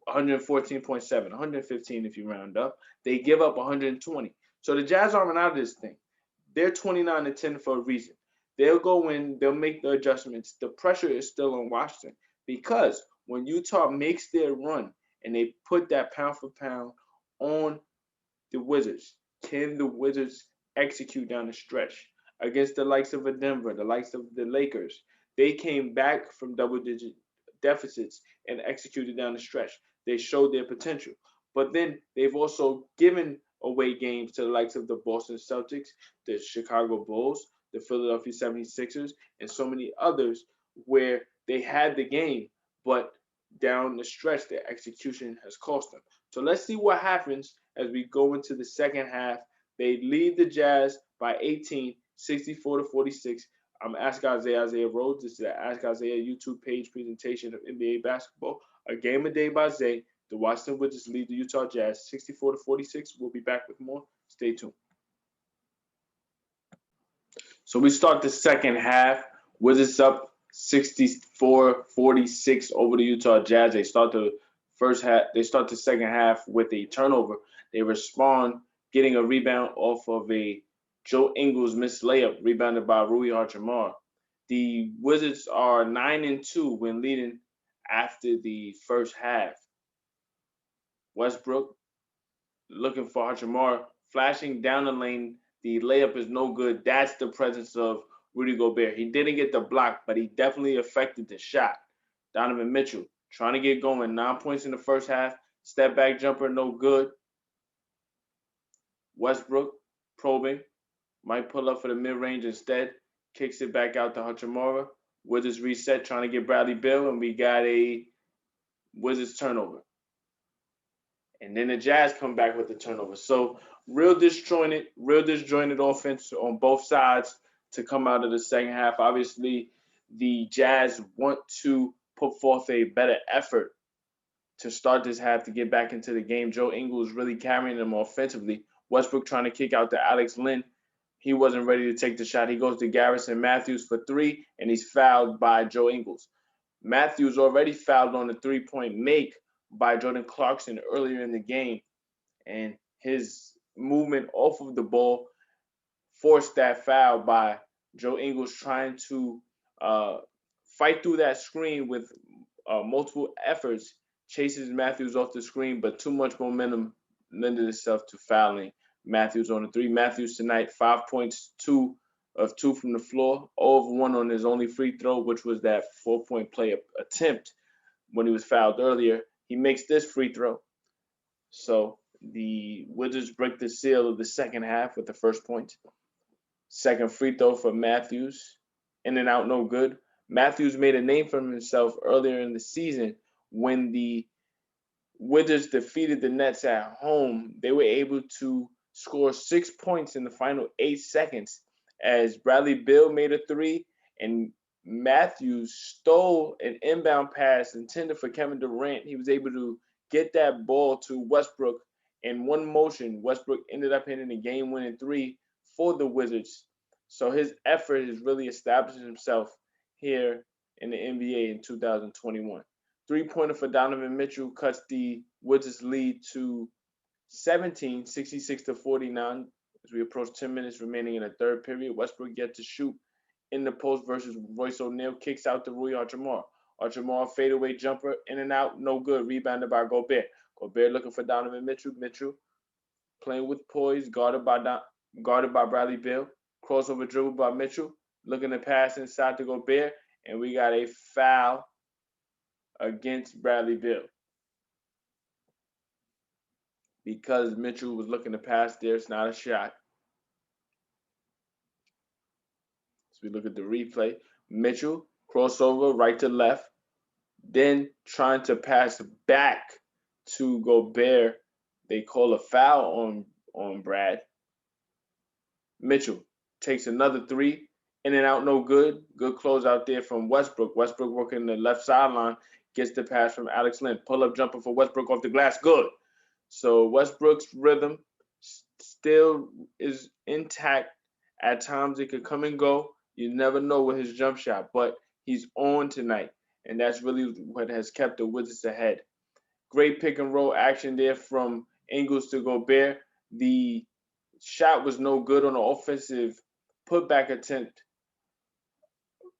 114.7, 115 if you round up. They give up 120. So the Jazz aren't out of this thing. They're 29-10 for a reason. They'll go in, they'll make the adjustments. The pressure is still on Washington because when Utah makes their run and they put that pound for pound on the Wizards. Can the Wizards execute down the stretch against the likes of a Denver, the likes of the Lakers? They came back from double-digit deficits and executed down the stretch. They showed their potential. But then they've also given away games to the likes of the Boston Celtics, the Chicago Bulls, the Philadelphia 76ers, and so many others where they had the game, but down the stretch, their execution has cost them. So let's see what happens as we go into the second half. They lead the Jazz by 18, 64 to 46. I'm Ask Isaiah Rhodes. This is the Ask Isaiah YouTube page presentation of NBA basketball. A game a day by Zay. The Washington Wizards lead the Utah Jazz 64 to 46. We'll be back with more. Stay tuned. So we start the second half. Wizards up 64-46 over the Utah Jazz. They start the second half with a turnover. They respond getting a rebound off of a Joe Ingles missed layup, rebounded by Rui Hachimura. The Wizards are 9-2 when leading after the first half. Westbrook looking for Hachimura, flashing down the lane. The layup is no good. That's the presence of Rudy Gobert. He didn't get the block, but he definitely affected the shot. Donovan Mitchell trying to get going. 9 points in the first half. Step back jumper, no good. Westbrook probing. Might pull up for the mid-range instead. Kicks it back out to Hachimura. Wizards reset, trying to get Bradley Beal, and we got a Wizards turnover. And then the Jazz come back with the turnover. So real disjointed offense on both sides to come out of the second half. Obviously, the Jazz want to put forth a better effort to start this half to get back into the game. Joe Ingles really carrying them offensively. Westbrook trying to kick out to Alex Len. He wasn't ready to take the shot. He goes to Garrison Matthews for three, and he's fouled by Joe Ingles. Matthews already fouled on the three-point make by Jordan Clarkson earlier in the game, and his movement off of the ball forced that foul by Joe Ingles trying to fight through that screen with multiple efforts, chases Matthews off the screen, but too much momentum lended itself to fouling Matthews on the three. Matthews tonight, 5 points, 2 of 2 from the floor, 0 of 1 on his only free throw, which was that 4-point play attempt when he was fouled earlier. He makes this free throw. So the Wizards break the seal of the second half with the first point. Second free throw for Matthews. In and out, no good. Matthews made a name for himself earlier in the season when the Wizards defeated the Nets at home. They were able to score 6 points in the final 8 seconds as Bradley Beal made a three and Matthews stole an inbound pass intended for Kevin Durant. He was able to get that ball to Westbrook in one motion. Westbrook ended up hitting a game-winning three for the Wizards. So his effort has really established himself here in the NBA in 2021. Three-pointer for Donovan Mitchell cuts the Wizards lead to 17, 66 to 49 as we approach 10 minutes remaining in the third period. Westbrook gets to shoot in the post versus Royce O'Neal, kicks out to Rui Hachimura. Hachimura fadeaway jumper, in and out, no good. Rebounded by Gobert. Gobert looking for Donovan Mitchell. Mitchell playing with poise, guarded by Bradley Beal. Crossover dribble by Mitchell, looking to pass inside to Gobert, and we got a foul against Bradley Beal. Because Mitchell was looking to pass there, it's not a shot. So we look at the replay. Mitchell, crossover right to left, then trying to pass back to Gobert. They call a foul on Brad. Mitchell takes another three, in and out, no good. Good close out there from Westbrook. Westbrook working the left sideline, gets the pass from Alex Len. Pull-up jumper for Westbrook off the glass, good. So Westbrook's rhythm still is intact. At times it could come and go. You never know with his jump shot, but he's on tonight, and that's really what has kept the Wizards ahead. Great pick and roll action there from Ingles to Gobert. The shot was no good on the offensive putback attempt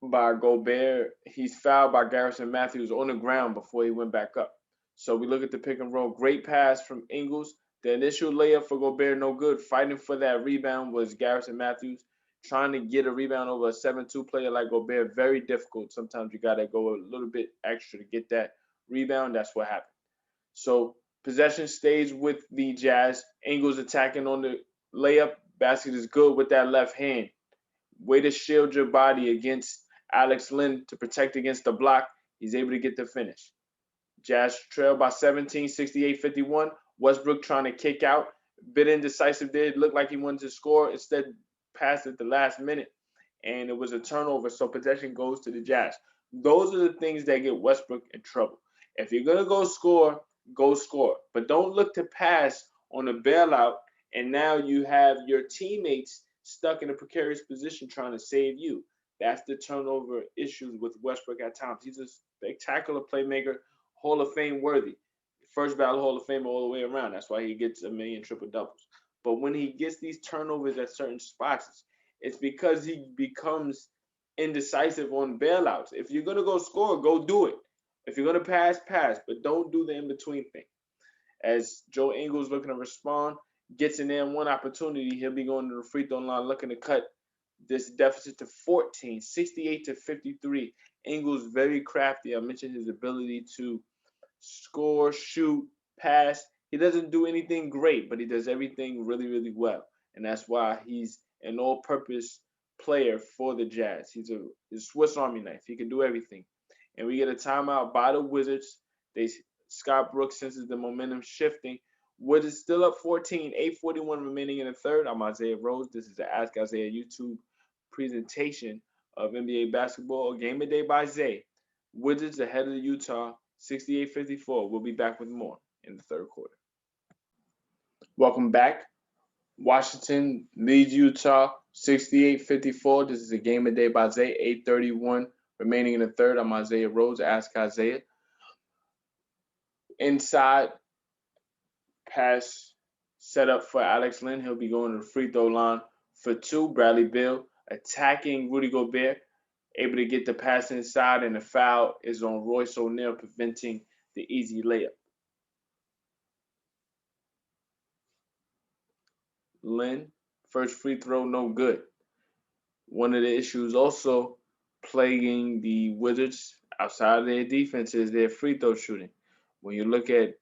by Gobert. He's fouled by Garrison Matthews on the ground before he went back up. So we look at the pick and roll. Great pass from Ingles The initial layup for Gobert, no good. Fighting for that rebound was Garrison Matthews. Trying to get a rebound over a 7-2 player like Gobert, very difficult. Sometimes you got to go a little bit extra to get that rebound. That's what happened. So possession stays with the Jazz. Ingles attacking on the layup. Basket is good with that left hand. Way to shield your body against Alex Len to protect against the block. He's able to get the finish. Jazz trail by 17, 68-51. Westbrook trying to kick out. Bit indecisive there. It looked like he wanted to score. Instead, passed at the last minute. And it was a turnover. So possession goes to the Jazz. Those are the things that get Westbrook in trouble. If you're going to go score. But don't look to pass on a bailout. And now you have your teammates stuck in a precarious position trying to save you. That's the turnover issues with Westbrook at times. He's a spectacular playmaker, Hall of Fame worthy. First ballot Hall of Famer all the way around. That's why he gets a million triple doubles. But when he gets these turnovers at certain spots, it's because he becomes indecisive on bailouts. If you're going to go score, go do it. If you're going to pass, pass. But don't do the in-between thing. As Joe Ingles looking to respond, gets in there in one opportunity, he'll be going to the free throw line looking to cut this deficit to 14, 68-53. Ingles very crafty. I mentioned his ability to score, shoot, pass. He doesn't do anything great, but he does everything really, really well. And that's why he's an all-purpose player for the Jazz. He's a Swiss Army knife. He can do everything. And we get a timeout by the Wizards. Scott Brooks senses the momentum shifting. Wizards still up 14, 8:41 remaining in the third. I'm Isaiah Rose. This is the Ask Isaiah YouTube presentation of NBA basketball. Game of Day by Zay. Wizards ahead of the Utah, 68-54. We'll be back with more in the third quarter. Welcome back. Washington leads Utah 68-54. This is a Game of Day by Zay, 8:31 remaining in the third. I'm Isaiah Rose. Ask Isaiah. Inside pass set up for Alex Len. He'll be going to the free throw line for two. Bradley Beal attacking Rudy Gobert, able to get the pass inside, and the foul is on Royce O'Neal, preventing the easy layup. Len, first free throw, no good. One of the issues also plaguing the Wizards outside of their defense is their free throw shooting. When you look at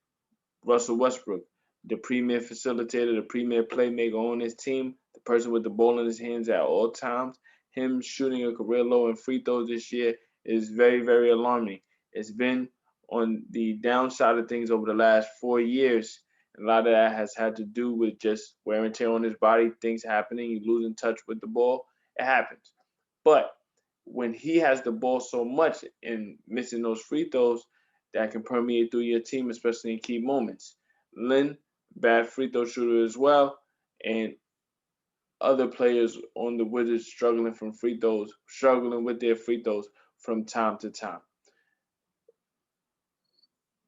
Russell Westbrook, the premier facilitator, the premier playmaker on his team, the person with the ball in his hands at all times, him shooting a career low in free throws this year is very, very alarming. It's been on the downside of things over the last 4 years. A lot of that has had to do with just wear and tear on his body, things happening, you losing touch with the ball. It happens. But when he has the ball so much and missing those free throws, that can permeate through your team, especially in key moments. Len, bad free throw shooter as well, and other players on the Wizards struggling with their free throws from time to time.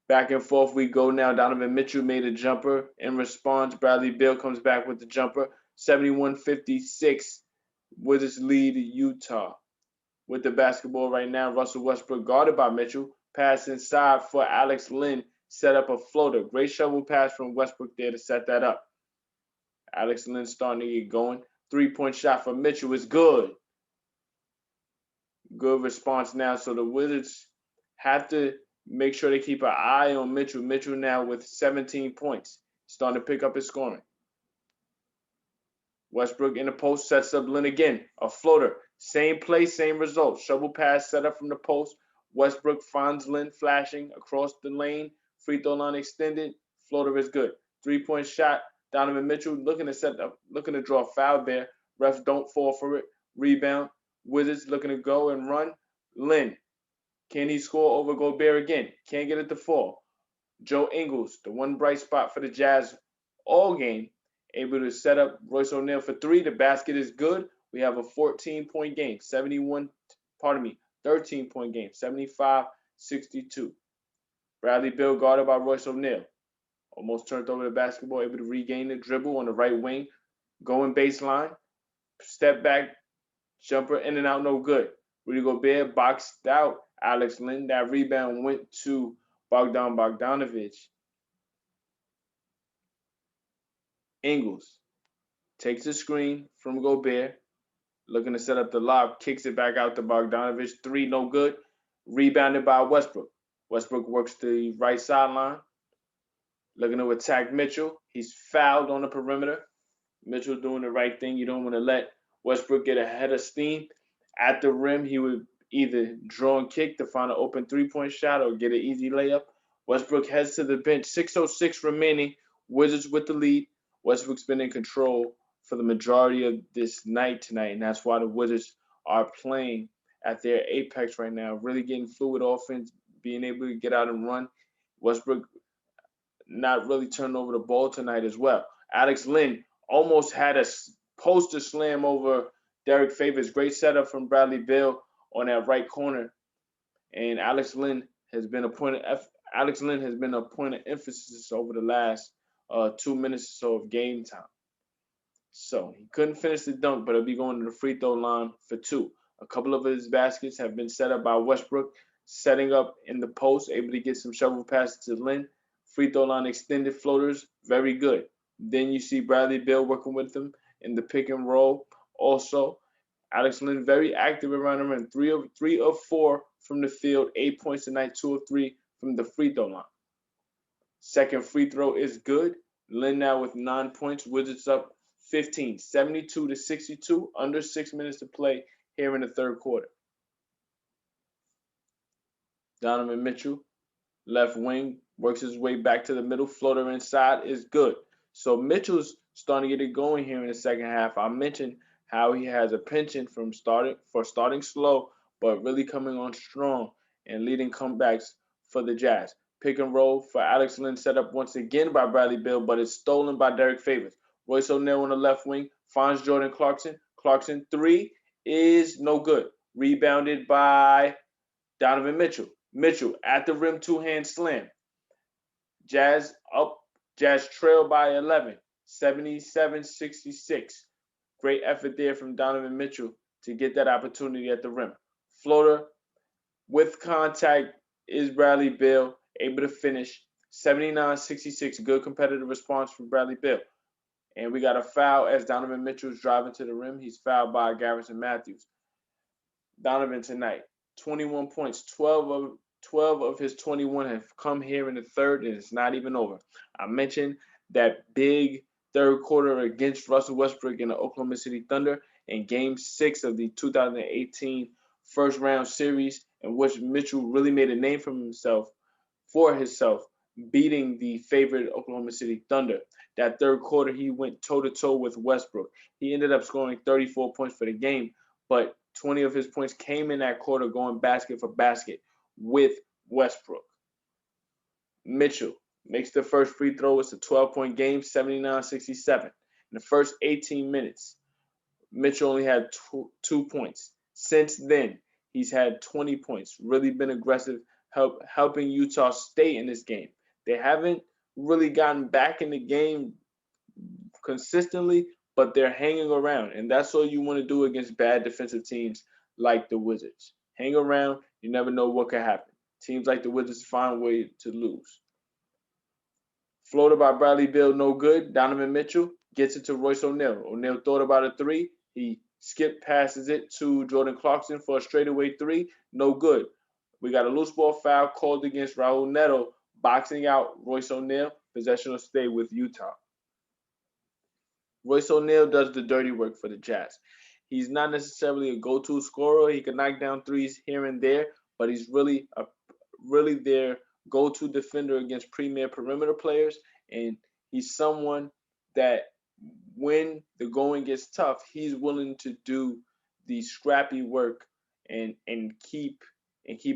Back and forth we go now. Donovan Mitchell made a jumper. In response, Bradley Beal comes back with the jumper. 71-56. Wizards lead Utah. With the basketball right now, Russell Westbrook guarded by Mitchell. Pass inside for Alex Len. Set up a floater. Great shovel pass from Westbrook there to set that up. Alex Len starting to get going. 3-point shot for Mitchell is good. Good response now. So the Wizards have to make sure they keep an eye on Mitchell. Mitchell now with 17 points. Starting to pick up his scoring. Westbrook in the post sets up Len again. A floater. Same play, same result. Shovel pass set up from the post. Westbrook finds Len flashing across the lane. Free throw line extended. Floater is good. 3-point shot. Donovan Mitchell looking to draw a foul there. Refs don't fall for it. Rebound. Wizards looking to go and run. Len. Can he score over Gobert again? Can't get it to fall. Joe Ingles, the one bright spot for the Jazz all game, able to set up Royce O'Neal for three. The basket is good. We have a 14-point game. 13-point game. 75-62. Bradley Beal guarded by Royce O'Neal. Almost turned over the basketball, able to regain the dribble on the right wing. Going baseline. Step back. Jumper in and out, no good. Rudy Gobert boxed out Alex Len. That rebound went to Bogdan Bogdanovic. Ingles takes the screen from Gobert, looking to set up the lob, kicks it back out to Bogdanovich. Three, no good. Rebounded by Westbrook. Westbrook works the right sideline, looking to attack Mitchell. He's fouled on the perimeter. Mitchell doing the right thing. You don't want to let Westbrook get ahead of steam. At the rim, he would either draw and kick to find an open three-point shot or get an easy layup. Westbrook heads to the bench. 6:06 remaining. Wizards with the lead. Westbrook's been in control for the majority of this night tonight, and that's why the Wizards are playing at their apex right now. Really getting fluid offense, being able to get out and run. Westbrook not really turning over the ball tonight as well. Alex Len almost had a poster slam over Derek Favors. Great setup from Bradley Beal on that right corner, and Alex Len has been a point of emphasis over the last 2 minutes or so of game time. So he couldn't finish the dunk, but he'll be going to the free throw line for two. A couple of his baskets have been set up by Westbrook, setting up in the post, able to get some shovel passes to Lynn. Free throw line extended floaters, very good. Then you see Bradley Beal working with him in the pick and roll. Also, Alex Lynn very active around him, and three of four from the field, 8 points tonight, 2 of 3 from the free throw line. Second free throw is good. Lynn now with 9 points. Wizards up 15, 72-62, under 6 minutes to play here in the third quarter. Donovan Mitchell, left wing, works his way back to the middle. Floater inside is good. So Mitchell's starting to get it going here in the second half. I mentioned how he has a penchant for starting slow, but really coming on strong and leading comebacks for the Jazz. Pick and roll for Alex Len set up once again by Bradley Beal, but it's stolen by Derek Favors. Royce O'Neal on the left wing finds Jordan Clarkson. Clarkson three is no good. Rebounded by Donovan Mitchell. Mitchell at the rim, two-hand slam. Jazz trail by 11, 77-66. Great effort there from Donovan Mitchell to get that opportunity at the rim. Floater with contact is Bradley Beal, able to finish 79-66. Good competitive response from Bradley Beal. And we got a foul as Donovan Mitchell's driving to the rim. He's fouled by Garrison Matthews. Donovan tonight, 21 points, 12 of his 21 have come here in the third, and it's not even over. I mentioned that big third quarter against Russell Westbrook in the Oklahoma City Thunder in Game 6 of the 2018 first round series, in which Mitchell really made a name for himself, beating the favorite Oklahoma City Thunder. That third quarter, he went toe-to-toe with Westbrook. He ended up scoring 34 points for the game, but 20 of his points came in that quarter going basket for basket with Westbrook. Mitchell makes the first free throw. It's a 12-point game, 79-67. In the first 18 minutes, Mitchell only had 2 points. Since then, he's had 20 points. Really been aggressive, helping Utah stay in this game. They haven't really gotten back in the game consistently, but they're hanging around, and that's all you want to do against bad defensive teams like the Wizards. Hang around. You never know what could happen. Teams like the Wizards find a way to lose. Floater by Bradley Beal, no good. Donovan Mitchell gets it to Royce O'Neal. O'Neal thought about a three. He passes it to Jordan Clarkson for a straightaway three. No good. We got a loose ball foul called against Raul Neto, boxing out Royce O'Neal. Possession will stay with Utah. Royce O'Neal does the dirty work for the Jazz. He's not necessarily a go-to scorer. He can knock down threes here and there, but he's really their go-to defender against premier perimeter players, and he's someone that when the going gets tough, he's willing to do the scrappy work and keep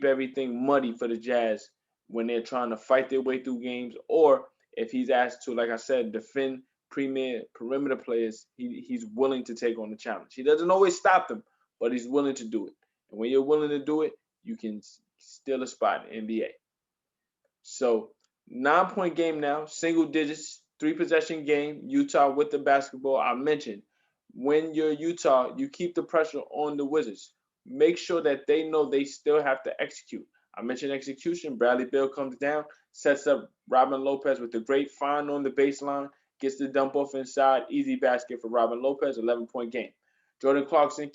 everything muddy for the Jazz when they're trying to fight their way through games, or if he's asked to, like I said, defend premier perimeter players, he's willing to take on the challenge. He doesn't always stop them, but he's willing to do it. And when you're willing to do it, you can steal a spot in the NBA. So 9-point game now, single digits, 3-possession game, Utah with the basketball. I mentioned when you're Utah, you keep the pressure on the Wizards. Make sure that they know they still have to execute. I mentioned execution. Bradley Beal comes down, sets up Robin Lopez with a great find on the baseline, gets the dump off inside, easy basket for Robin Lopez, 11-point game. Jordan Clarkson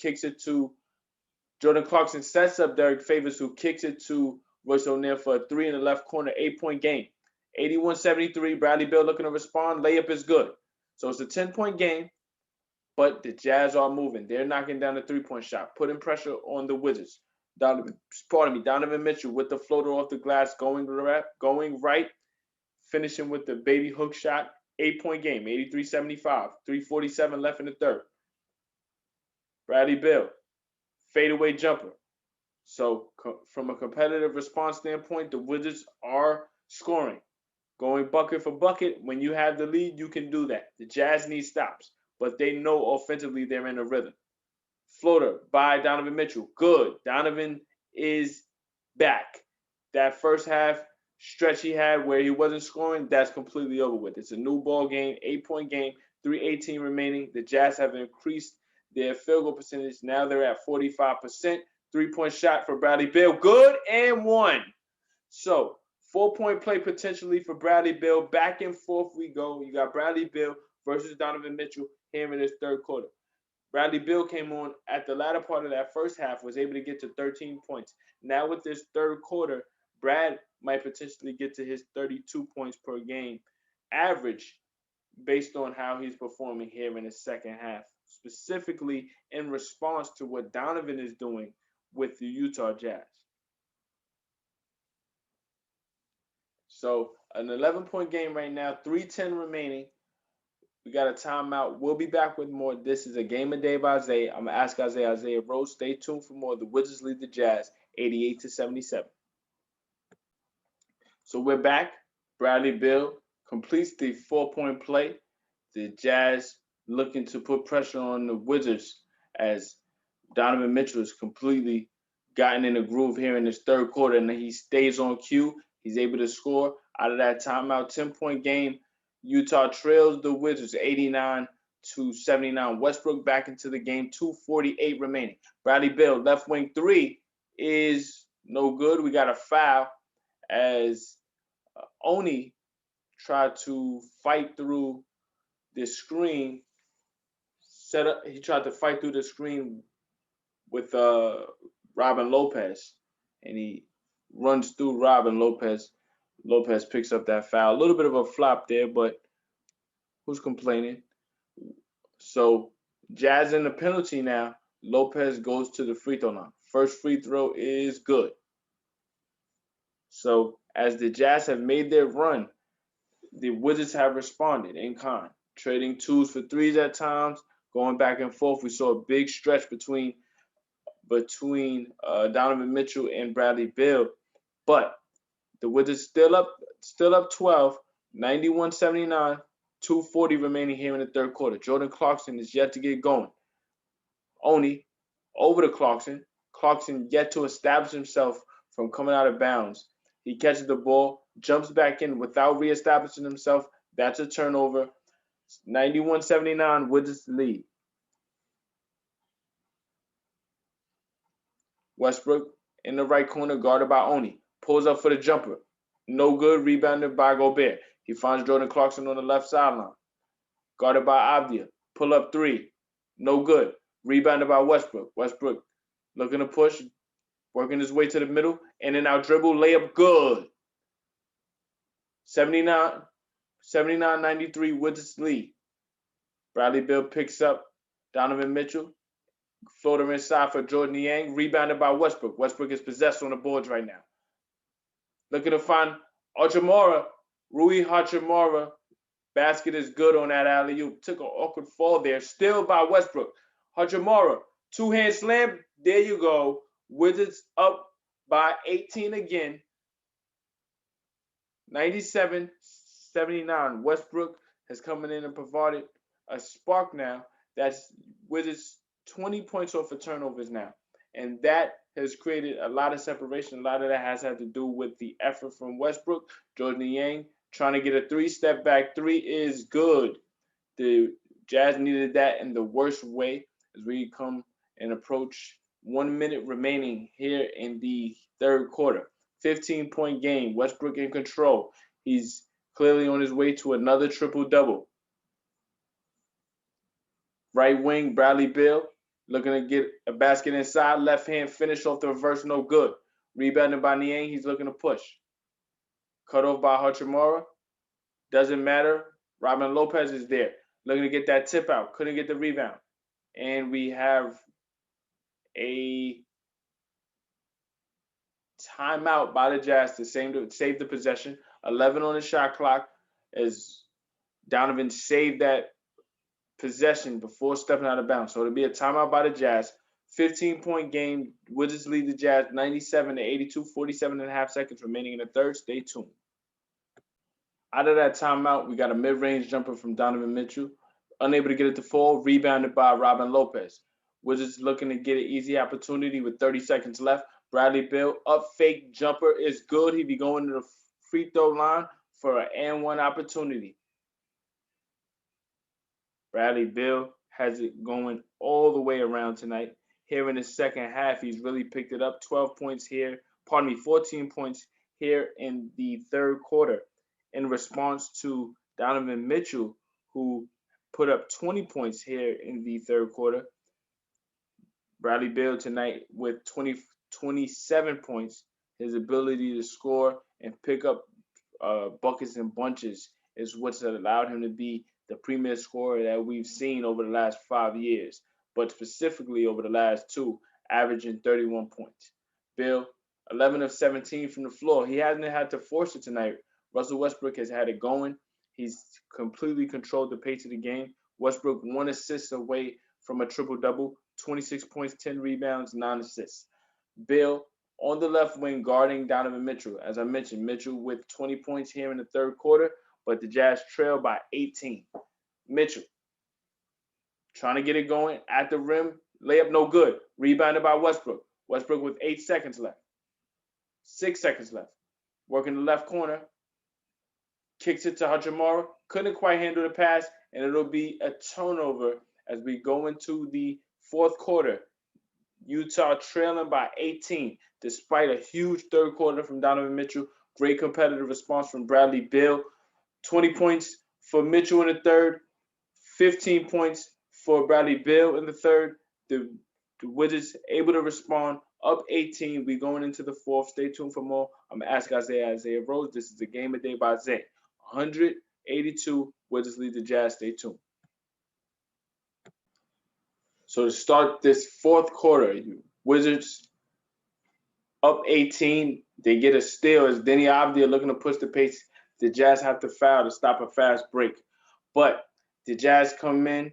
sets up Derek Favors, who kicks it to Royce O'Neal for a 3 in the left corner, 8-point game. 81-73, Bradley Beal looking to respond, layup is good. So it's a 10-point game, but the Jazz are moving. They're knocking down the 3-point shot, putting pressure on the Wizards. Donovan Mitchell with the floater off the glass, going right, finishing with the baby hook shot, 8-point game, 83-75, 3:47 left in the third. Bradley Beal, fadeaway jumper. So from a competitive response standpoint, the Wizards are scoring. Going bucket for bucket, when you have the lead, you can do that. The Jazz need stops, but they know offensively they're in a rhythm. Floater by Donovan Mitchell. Good. Donovan is back. That first half stretch he had where he wasn't scoring, that's completely over with. It's a new ball game, 8-point game, 3:18 remaining. The Jazz have increased their field goal percentage. Now they're at 45%. 3-point shot for Bradley Beal. Good and one. So 4-point play potentially for Bradley Beal. Back and forth we go. You got Bradley Beal versus Donovan Mitchell here in this third quarter. Bradley Beal came on at the latter part of that first half, was able to get to 13 points. Now with this third quarter, Brad might potentially get to his 32 points per game average based on how he's performing here in the second half, specifically in response to what Donovan is doing with the Utah Jazz. So an 11-point game right now, 3:10 remaining. We got a timeout. We'll be back with more. This is a game a day by Isaiah. I'm going to ask Isaiah Rose. Stay tuned for more. The Wizards lead the Jazz 88-77. So we're back. Bradley Beal completes the 4-point play. The Jazz looking to put pressure on the Wizards as Donovan Mitchell has completely gotten in a groove here in this third quarter, and he stays on cue. He's able to score out of that timeout. 10-point game. Utah trails the Wizards 89-79. Westbrook back into the game, 2:48 remaining. Bradley Beal, left wing three is no good. We got a foul as Oni tried to fight through the screen. He tried to fight through the screen with Robin Lopez, and he runs through Robin Lopez. Lopez picks up that foul. A little bit of a flop there, but who's complaining? So Jazz in the penalty now. Lopez goes to the free throw line. First free throw is good. So as the Jazz have made their run, the Wizards have responded in kind, trading twos for threes at times, going back and forth. We saw a big stretch between Donovan Mitchell and Bradley Beal, but the Wizards still up 12, 91-79, 2:40 remaining here in the third quarter. Jordan Clarkson is yet to get going. Oni over to Clarkson. Clarkson yet to establish himself from coming out of bounds. He catches the ball, jumps back in without reestablishing himself. That's a turnover. 91-79, Wizards lead. Westbrook in the right corner, guarded by Oni. Pulls up for the jumper. No good. Rebounded by Gobert. He finds Jordan Clarkson on the left sideline. Guarded by Avdia. Pull up three. No good. Rebounded by Westbrook. Westbrook looking to push. Working his way to the middle. In and out dribble. Layup good. 79-93 Wizards lead. Bradley Beal picks up Donovan Mitchell. Floater inside for Jordan Yang. Rebounded by Westbrook. Westbrook is possessed on the boards right now. Looking to find Rui Hachimura. Basket is good on that alley-oop. Took an awkward fall there. Still by Westbrook. Hachimura. Two-hand slam. There you go. Wizards up by 18 again. 97-79. Westbrook has come in and provided a spark now. That's Wizards 20 points off of turnovers now. And that has created a lot of separation. A lot of that has had to do with the effort from Westbrook. Jordan Yang trying to get a three-step back. Three is good. The Jazz needed that in the worst way as we come and approach 1 minute remaining here in the third quarter. 15-point game. Westbrook in control. He's clearly on his way to another triple-double. Right wing, Bradley Beal, looking to get a basket inside. Left hand finish off the reverse, no good. Rebounded by Niang, he's looking to push. Cut off by Hachimura, doesn't matter. Robin Lopez is there, looking to get that tip out. Couldn't get the rebound. And we have a timeout by the Jazz to save the possession. 11 on the shot clock as Donovan saved that possession before stepping out of bounds. So it'll be a timeout by the Jazz. 15-point game. Wizards lead the Jazz 97-82, 47 and a half seconds remaining in the third. Stay tuned. Out of that timeout, we got a mid-range jumper from Donovan Mitchell. Unable to get it to fall, rebounded by Robin Lopez. Wizards looking to get an easy opportunity with 30 seconds left. Bradley Beal, up fake jumper is good. He'd be going to the free throw line for an and one opportunity. Bradley Beal has it going all the way around tonight. Here in the second half, he's really picked it up. 12 points here, 14 points here in the third quarter. In response to Donovan Mitchell, who put up 20 points here in the third quarter. Bradley Beal tonight with 27 points. His ability to score and pick up buckets and bunches is what's allowed him to be the premier scorer that we've seen over the last 5 years, but specifically over the last 2, averaging 31 points. Beal, 11 of 17 from the floor. He hasn't had to force it tonight. Russell Westbrook has had it going. He's completely controlled the pace of the game. Westbrook 1 assist away from a triple-double, 26 points, 10 rebounds, 9 assists. Beal on the left wing guarding Donovan Mitchell. As I mentioned, Mitchell with 20 points here in the third quarter, but the Jazz trail by 18. Mitchell trying to get it going at the rim. Layup no good. Rebounded by Westbrook. Westbrook with 8 seconds left. 6 seconds left. Working the left corner. Kicks it to Hachimura. Couldn't quite handle the pass, and it'll be a turnover as we go into the fourth quarter. Utah trailing by 18, despite a huge third quarter from Donovan Mitchell. Great competitive response from Bradley Beal. 20 points for Mitchell in the third. 15 points for Bradley Beal in the third. The Wizards able to respond. Up 18. We going into the fourth. Stay tuned for more. I'm going to ask Isaiah Rose. This is the Game of the Day by Zay. 182. Wizards lead the Jazz. Stay tuned. So to start this fourth quarter, Wizards up 18. They get a steal as Denny Avdia looking to push the pace. The Jazz have to foul to stop a fast break. But the Jazz come in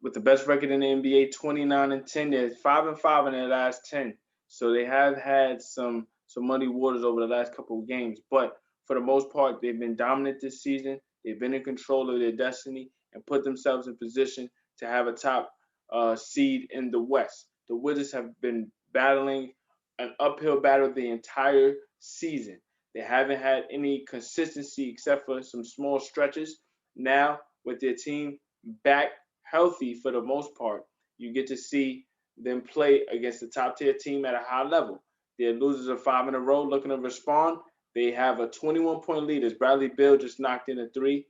with the best record in the NBA, 29-10. They're 5-5 in their last 10. So they have had some muddy waters over the last couple of games. But for the most part, they've been dominant this season. They've been in control of their destiny and put themselves in position to have a top seed in the West. The Wizards have been battling an uphill battle the entire season. They haven't had any consistency except for some small stretches. Now, with their team back healthy for the most part, you get to see them play against the top-tier team at a high level. Their losers are 5 in a row looking to respond. They have a 21-point lead as Bradley Beal just knocked in a 3.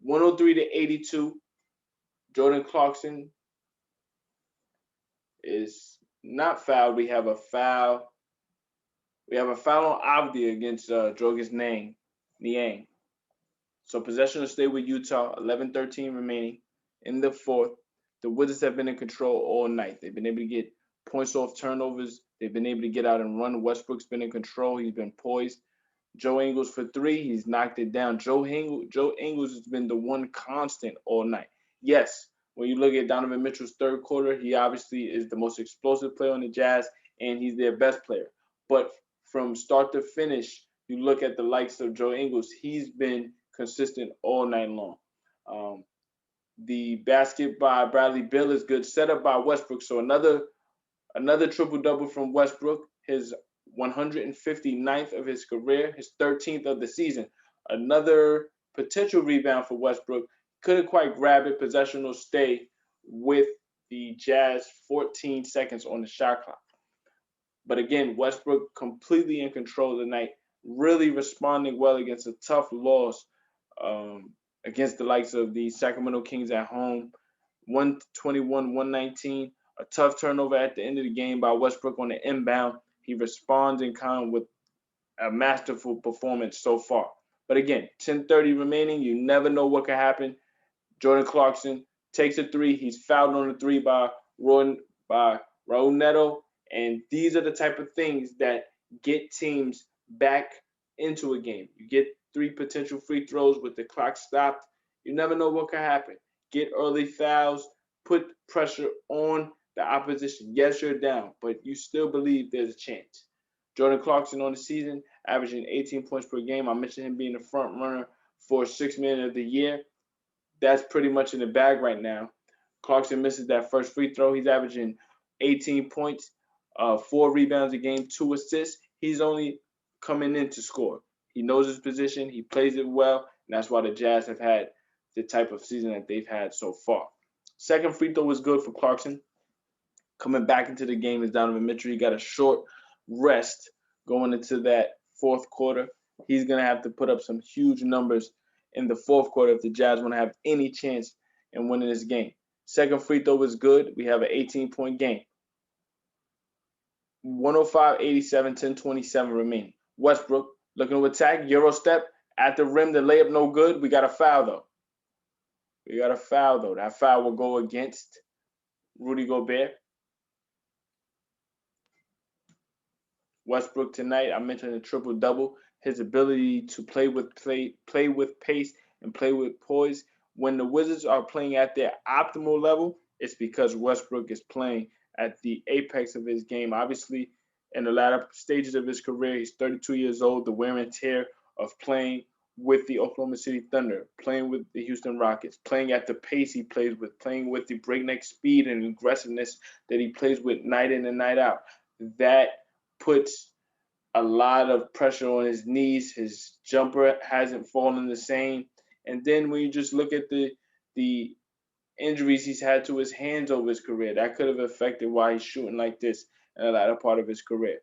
103-82. Jordan Clarkson is not fouled. We have a foul. We have a foul on Avdia against Drogas Niang. So possession will stay with Utah. 11-13 remaining in the fourth. The Wizards have been in control all night. They've been able to get points off turnovers. They've been able to get out and run. Westbrook's been in control. He's been poised. Joe Ingles for 3. He's knocked it down. Joe Ingles has been the one constant all night. Yes, when you look at Donovan Mitchell's third quarter, he obviously is the most explosive player on the Jazz, and he's their best player. But from start to finish, you look at the likes of Joe Ingles, he's been consistent all night long. The basket by Bradley Beal is good. Set up by Westbrook. So another triple-double from Westbrook, his 159th of his career, his 13th of the season. Another potential rebound for Westbrook. Couldn't quite grab it. Possession will stay with the Jazz. 14 seconds on the shot clock. But again, Westbrook completely in control tonight, really responding well against a tough loss against the likes of the Sacramento Kings at home. 121-119. A tough turnover at the end of the game by Westbrook on the inbound. He responds in kind with a masterful performance so far. But again, 10:30 remaining. You never know what could happen. Jordan Clarkson takes a three. He's fouled on the three by Raul Neto. And these are the type of things that get teams back into a game. You get three potential free throws with the clock stopped. You never know what could happen. Get early fouls, put pressure on the opposition. Yes, you're down, but you still believe there's a chance. Jordan Clarkson on the season, averaging 18 points per game. I mentioned him being the front runner for Sixth Man of the Year. That's pretty much in the bag right now. Clarkson misses that first free throw. He's averaging 18 points, 4 rebounds a game, 2 assists. He's only coming in to score. He knows his position. He plays it well, and that's why the Jazz have had the type of season that they've had so far. Second free throw was good for Clarkson. Coming back into the game is Donovan Mitchell. He got a short rest going into that fourth quarter. He's going to have to put up some huge numbers in the fourth quarter if the Jazz want to have any chance in winning this game. Second free throw was good. We have an 18-point game. 105-87, 10:27 remaining. Westbrook looking to attack. Euro step at the rim. The layup no good. We got a foul, though. That foul will go against Rudy Gobert. Westbrook tonight, I mentioned a triple-double. His ability to play with pace and play with poise. When the Wizards are playing at their optimal level, it's because Westbrook is playing at the apex of his game. Obviously, in the latter stages of his career, he's 32 years old. The wear and tear of playing with the Oklahoma City Thunder, playing with the Houston Rockets, playing at the pace he plays with, playing with the breakneck speed and aggressiveness that he plays with night in and night out. That puts a lot of pressure on his knees. His jumper hasn't fallen the same. And then when you just look at the injuries he's had to his hands over his career, that could have affected why he's shooting like this in the latter part of his career.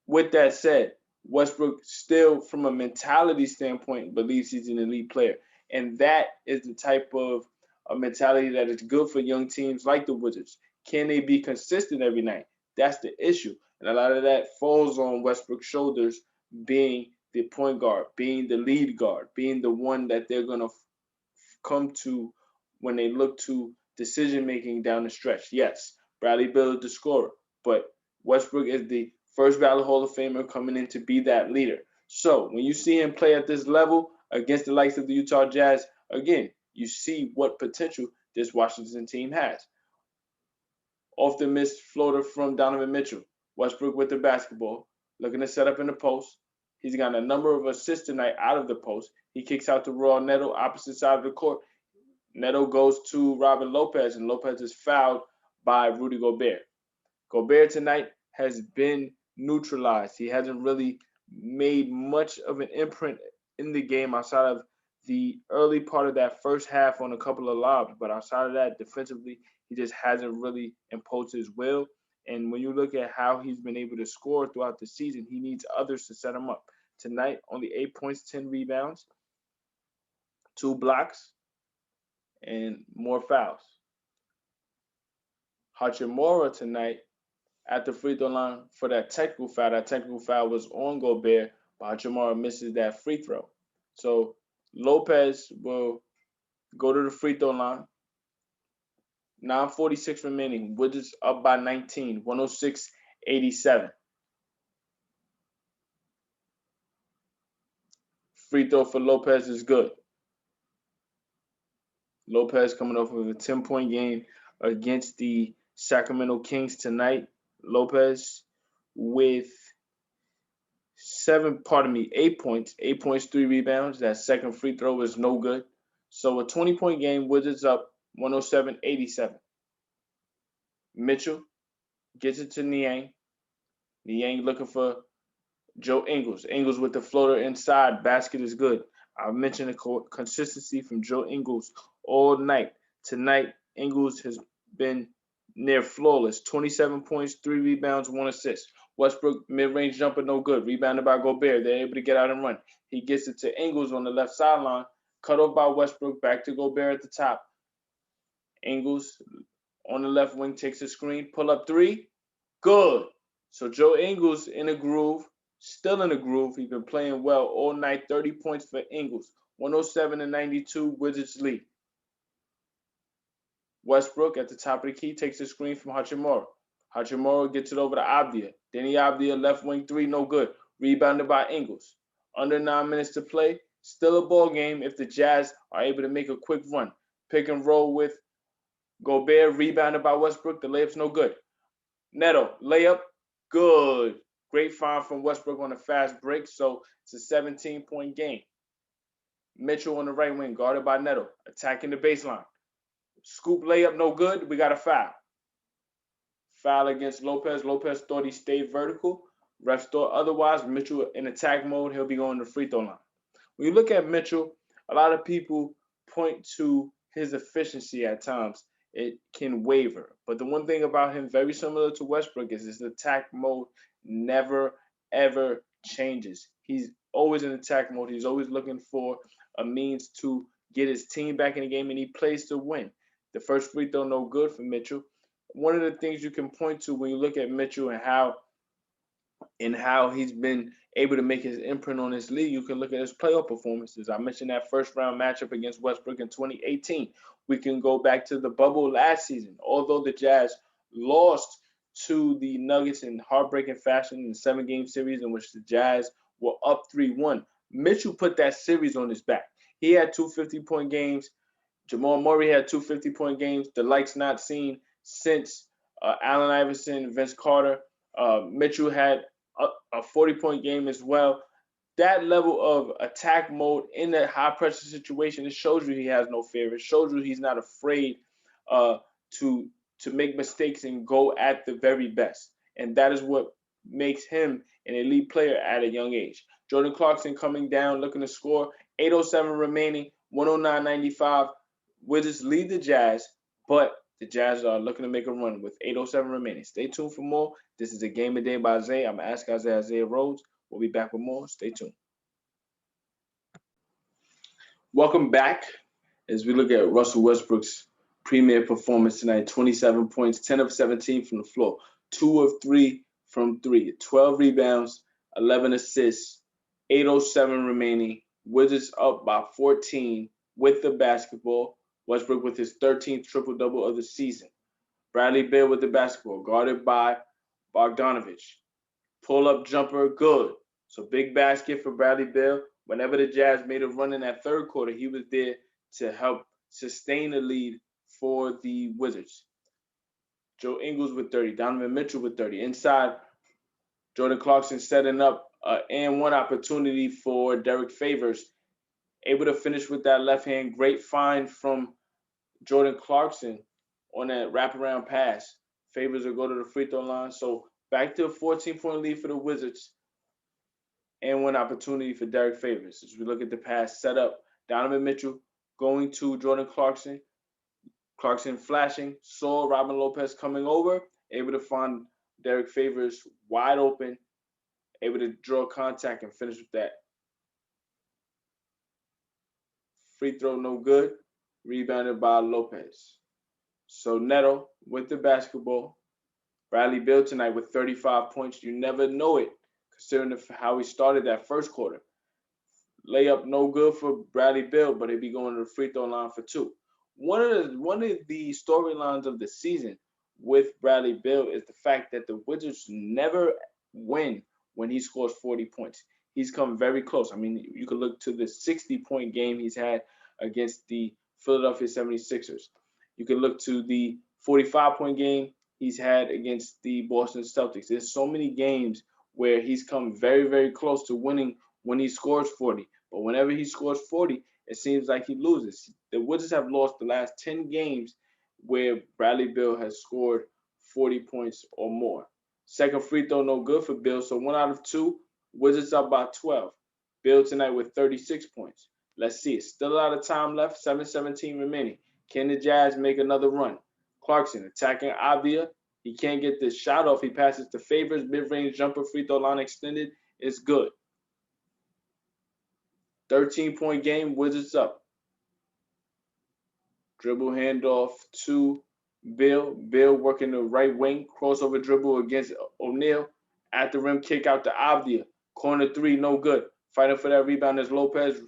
With that said, Westbrook still, from a mentality standpoint, believes he's an elite player. And that is the type of a mentality that is good for young teams like the Wizards. Can they be consistent every night? That's the issue. And a lot of that falls on Westbrook's shoulders, being the point guard, being the lead guard, being the one that they're going to come to when they look to decision-making down the stretch. Yes, Bradley Beal is the scorer, but Westbrook is the first ballot Hall of Famer coming in to be that leader. So when you see him play at this level against the likes of the Utah Jazz, again, you see what potential this Washington team has. Off the missed floater from Donovan Mitchell. Westbrook with the basketball, looking to set up in the post. He's got a number of assists tonight out of the post. He kicks out to Raul Neto, opposite side of the court. Neto goes to Robin Lopez, and Lopez is fouled by Rudy Gobert. Gobert tonight has been neutralized. He hasn't really made much of an imprint in the game outside of the early part of that first half on a couple of lobs. But outside of that, defensively, he just hasn't really imposed his will. And when you look at how he's been able to score throughout the season, he needs others to set him up. Tonight, only 8 points, 10 rebounds, 2 blocks, and more fouls. Hachimura tonight at the free throw line for that technical foul. That technical foul was on Gobert, but Hachimura misses that free throw. So Lopez will go to the free throw line. 9:46 remaining. Wizards up by 19, 106-87. Free throw for Lopez is good. Lopez coming off of a 10-point game against the Sacramento Kings tonight. Lopez with 8 points, 3 rebounds. That second free throw was no good. So a 20-point game, Wizards up 107-87. Mitchell gets it to Niang. Niang looking for Joe Ingles. Ingles with the floater inside. Basket is good. I mentioned the consistency from Joe Ingles all night. Tonight, Ingles has been near flawless. 27 points, 3 rebounds, 1 assist. Westbrook, mid-range jumper, no good. Rebounded by Gobert. They're able to get out and run. He gets it to Ingles on the left sideline. Cut off by Westbrook. Back to Gobert at the top. Ingles on the left wing takes a screen, pull up three, good. So Joe Ingles in a groove, still in a groove. He's been playing well all night. 30 points for Ingles. 107-92, Wizards lead. Westbrook at the top of the key takes a screen from Hachimura. Hachimura gets it over to Avdia. Denny Avdia, left wing three, no good. Rebounded by Ingles. Under 9 minutes to play. Still a ball game if the Jazz are able to make a quick run. Pick and roll with Gobert, rebounded by Westbrook. The layup's no good. Neto, layup, good. Great find from Westbrook on a fast break, so it's a 17-point game. Mitchell on the right wing, guarded by Neto, attacking the baseline. Scoop layup, no good. We got a foul. Foul against Lopez. Lopez thought he stayed vertical. Refs thought otherwise. Mitchell in attack mode. He'll be going to the free throw line. When you look at Mitchell, a lot of people point to his efficiency at times. It can waver. But the one thing about him, very similar to Westbrook, is his attack mode never, ever changes. He's always in attack mode. He's always looking for a means to get his team back in the game, and he plays to win. The first free throw, no good for Mitchell. One of the things you can point to when you look at Mitchell and how he's been able to make his imprint on this league, you can look at his playoff performances. I mentioned that first round matchup against Westbrook in 2018. We can go back to the bubble last season. Although the Jazz lost to the Nuggets in heartbreaking fashion in the 7-game series in which the Jazz were up 3-1, Mitchell put that series on his back. He had 2 50-point games. Jamal Murray had 2 50-point games, the likes not seen since Allen Iverson, Vince Carter. Mitchell had a 40-point game as well. That level of attack mode in that high-pressure situation, it shows you he has no fear. It shows you he's not afraid to make mistakes and go at the very best. And that is what makes him an elite player at a young age. Jordan Clarkson coming down, looking to score. 8:07 remaining, 109-95. Wizards lead the Jazz, but the Jazz are looking to make a run with 8:07 remaining. Stay tuned for more. This is a Game of Day by Isaiah. I'm Ask Isaiah Rhodes. We'll be back with more. Stay tuned. Welcome back as we look at Russell Westbrook's premier performance tonight. 27 points, 10 of 17 from the floor, 2 of 3 from 3, 12 rebounds, 11 assists, 8:07 remaining. Wizards up by 14 with the basketball. Westbrook with his 13th triple-double of the season. Bradley Beal with the basketball, guarded by Bogdanovich. Pull-up jumper, good. So big basket for Bradley Beal. Whenever the Jazz made a run in that third quarter, he was there to help sustain the lead for the Wizards. Joe Ingles with 30. Donovan Mitchell with 30. Inside, Jordan Clarkson setting up an and one opportunity for Derek Favors. Able to finish with that left hand. Great find from Jordan Clarkson on that wraparound pass. Favors will go to the free throw line. So back to a 14-point lead for the Wizards. And one opportunity for Derek Favors. As we look at the pass set up, Donovan Mitchell going to Jordan Clarkson. Clarkson flashing, saw Robin Lopez coming over, able to find Derek Favors wide open, able to draw contact and finish with that. Free throw no good, rebounded by Lopez. So Neto with the basketball. Bradley Beal tonight with 35 points. You never know it, considering how he started that first quarter. Layup no good for Bradley Beal, but he'd be going to the free throw line for 2. One of the storylines of the season with Bradley Beal is the fact that the Wizards never win when he scores 40 points. He's come very close. I mean, you could look to the 60-point game he's had against the Philadelphia 76ers. You could look to the 45-point game he's had against the Boston Celtics. There's so many games where he's come very, very close to winning when he scores 40. But whenever he scores 40, it seems like he loses. The Wizards have lost the last 10 games where Bradley Beal has scored 40 points or more. Second free throw no good for Beal, so 1 out of 2. Wizards up by 12. Beal tonight with 36 points. Let's see. Still a lot of time left. 7:17 remaining. Can the Jazz make another run? Clarkson attacking Avdia. He can't get this shot off. He passes to Favors. Mid-range jumper, free throw line extended. It's good. 13-point game. Wizards up. Dribble handoff to Bill. Bill working the right wing. Crossover dribble against O'Neal. At the rim, kick out to Avdia. Corner three, no good. Fighting for that rebound is Lopez.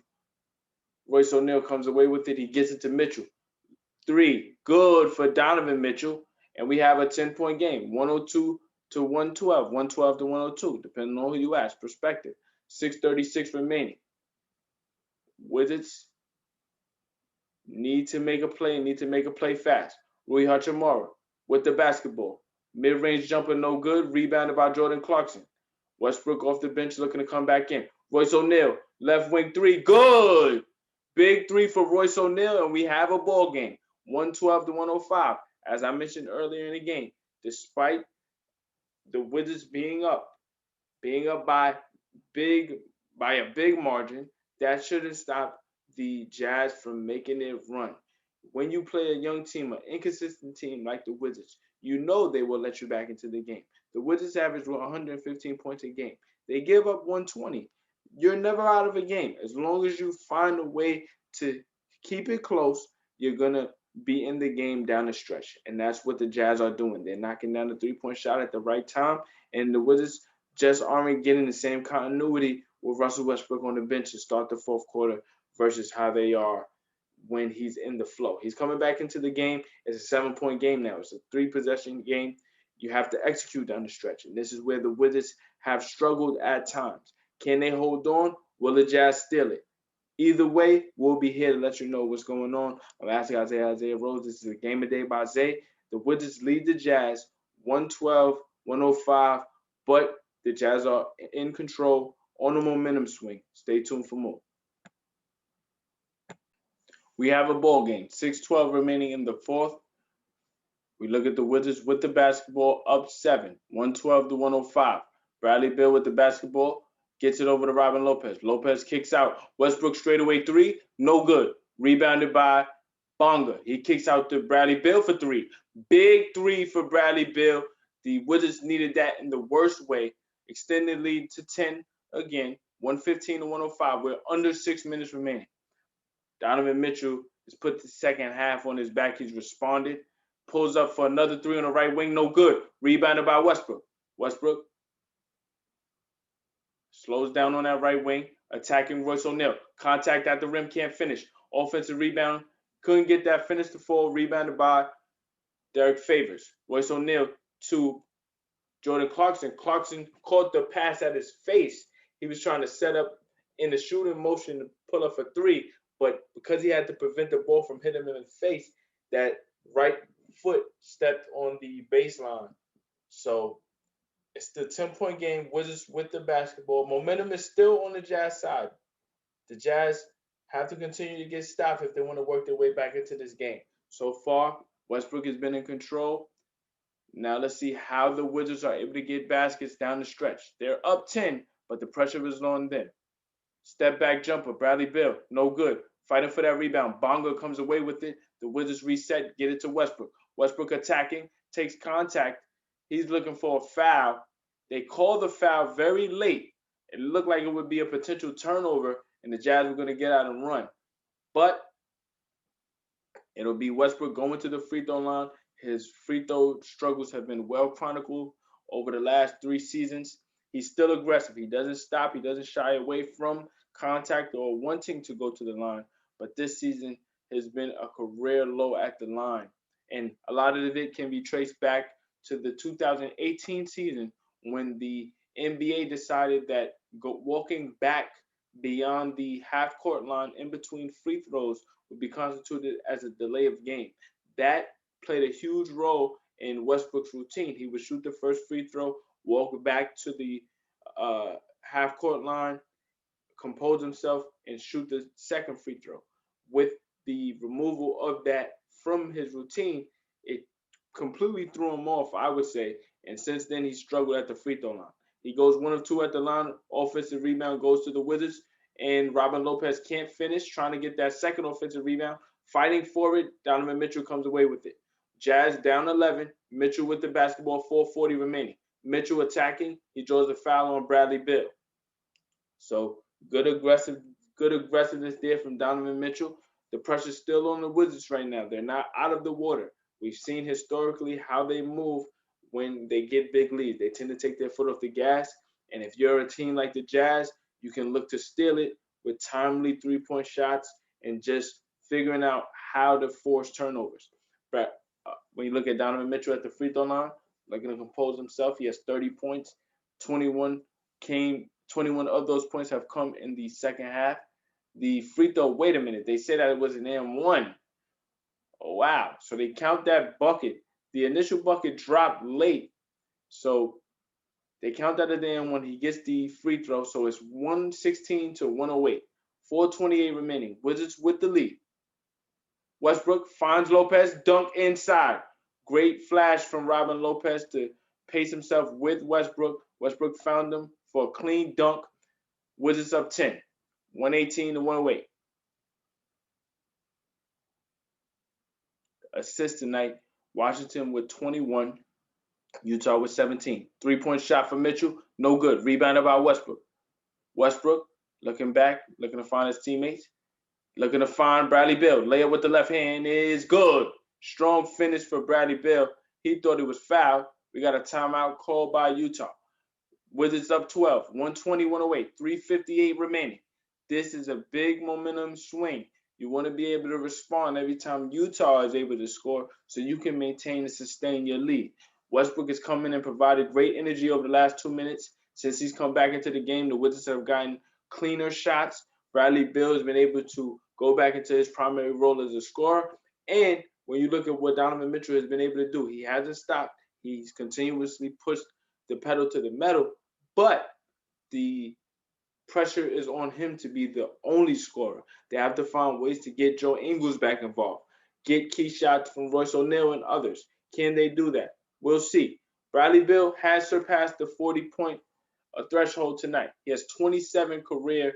Royce O'Neal comes away with it. He gets it to Mitchell. Three, good for Donovan Mitchell. And we have a 10-point game. 102 to 112. 112 to 102, depending on who you ask. Perspective. 6:36 remaining. Wizards need to make a play fast. Rui Hachimura with the basketball. Mid-range jumper, no good. Rebounded by Jordan Clarkson. Westbrook off the bench looking to come back in. Royce O'Neal, left wing three, good. Big three for Royce O'Neal, and we have a ball game. 112 to 105. As I mentioned earlier in the game, despite the Wizards being up by a big margin, that shouldn't stop the Jazz from making it run. When you play a young team, an inconsistent team like the Wizards, you know they will let you back into the game. The Wizards average 115 points a game. They give up 120. You're never out of a game. As long as you find a way to keep it close, you're going to be in the game down the stretch. And that's what the Jazz are doing. They're knocking down the three-point shot at the right time. And the Wizards just aren't getting the same continuity with Russell Westbrook on the bench to start the fourth quarter versus how they are when he's in the flow. He's coming back into the game. It's a 7-point game now. It's a 3-possession game. You have to execute down the stretch. And this is where the Wizards have struggled at times. Can they hold on? Will the Jazz steal it? Either way, we'll be here to let you know what's going on. I'm asking Isaiah Rose. This is a game of day by Zay. The Wizards lead the Jazz 112-105, but the Jazz are in control on a momentum swing. Stay tuned for more. We have a ball game. 6:12 remaining in the fourth. We look at the Wizards with the basketball up 7, 112 to 105. Bradley Beal with the basketball. Gets it over to Robin Lopez. Lopez kicks out. Westbrook straightaway three. No good. Rebounded by Bonga. He kicks out to Bradley Beal for three. Big three for Bradley Beal. The Wizards needed that in the worst way. Extended lead to 10 again. 115 to 105. We're under 6 minutes remaining. Donovan Mitchell has put the second half on his back. He's responded. Pulls up for another three on the right wing. No good. Rebounded by Westbrook. Westbrook slows down on that right wing, attacking Royce O'Neal. Contact at the rim, can't finish. Offensive rebound, couldn't get that finish to fall. Rebounded by Derek Favors. Royce O'Neal to Jordan Clarkson. Clarkson caught the pass at his face. He was trying to set up in the shooting motion to pull up for three, but because he had to prevent the ball from hitting him in the face, that right foot stepped on the baseline. So it's the 10-point game. Wizards with the basketball. Momentum is still on the Jazz side. The Jazz have to continue to get stopped if they want to work their way back into this game. So far, Westbrook has been in control. Now let's see how the Wizards are able to get baskets down the stretch. They're up 10, but the pressure is on them. Step back jumper, Bradley Beal, no good. Fighting for that rebound. Bonga comes away with it. The Wizards reset, get it to Westbrook. Westbrook attacking, takes contact. He's looking for a foul. They call the foul very late. It looked like it would be a potential turnover, and the Jazz were going to get out and run. But it'll be Westbrook going to the free throw line. His free throw struggles have been well chronicled over the last 3 seasons. He's still aggressive. He doesn't stop. He doesn't shy away from contact or wanting to go to the line. But this season has been a career low at the line. And a lot of it can be traced back to the 2018 season when the NBA decided that walking back beyond the half-court line in between free throws would be constituted as a delay of game. That played a huge role in Westbrook's routine. He would shoot the first free throw, walk back to the half-court line, compose himself, and shoot the second free throw. With the removal of that from his routine, it completely threw him off, I would say. And since then, he struggled at the free throw line. He goes 1 of 2 at the line. Offensive rebound goes to the Wizards. And Robin Lopez can't finish, trying to get that second offensive rebound. Fighting for it, Donovan Mitchell comes away with it. Jazz down 11. Mitchell with the basketball, 4:40 remaining. Mitchell attacking. He draws a foul on Bradley Beal. So good aggressiveness there from Donovan Mitchell. The pressure's still on the Wizards right now. They're not out of the water. We've seen historically how they move when they get big leads. They tend to take their foot off the gas. And if you're a team like the Jazz, you can look to steal it with timely three-point shots and just figuring out how to force turnovers. But when you look at Donovan Mitchell at the free throw line, looking to compose himself, he has 30 points. 21 of those points have come in the second half. The free throw, wait a minute, they said that it was an M1. Oh, wow. So they count that bucket. The initial bucket dropped late. So they count that as the M1. He gets the free throw. So it's 116 to 108. 4:28 remaining. Wizards with the lead. Westbrook finds Lopez, dunk inside. Great flash from Robin Lopez to pace himself with Westbrook. Westbrook found him for a clean dunk. Wizards up 10. 118 to 108. Assists tonight. Washington with 21. Utah with 17. Three-point shot for Mitchell. No good. Rebounded by Westbrook. Westbrook looking back, looking to find his teammates. Looking to find Bradley Beal. Layup with the left hand is good. Strong finish for Bradley Beal. He thought it was foul. We got a timeout called by Utah. Wizards up 12. 120, 108. 3:58 remaining. This is a big momentum swing. You want to be able to respond every time Utah is able to score so you can maintain and sustain your lead. Westbrook has come in and provided great energy over the last 2 minutes. Since he's come back into the game, the Wizards have gotten cleaner shots. Bradley Beal has been able to go back into his primary role as a scorer. And when you look at what Donovan Mitchell has been able to do, he hasn't stopped. He's continuously pushed the pedal to the metal, but the pressure is on him to be the only scorer. They have to find ways to get Joe Ingles back involved, get key shots from Royce O'Neal and others. Can they do that? We'll see. Bradley Beal has surpassed the 40-point threshold tonight. He has 27 career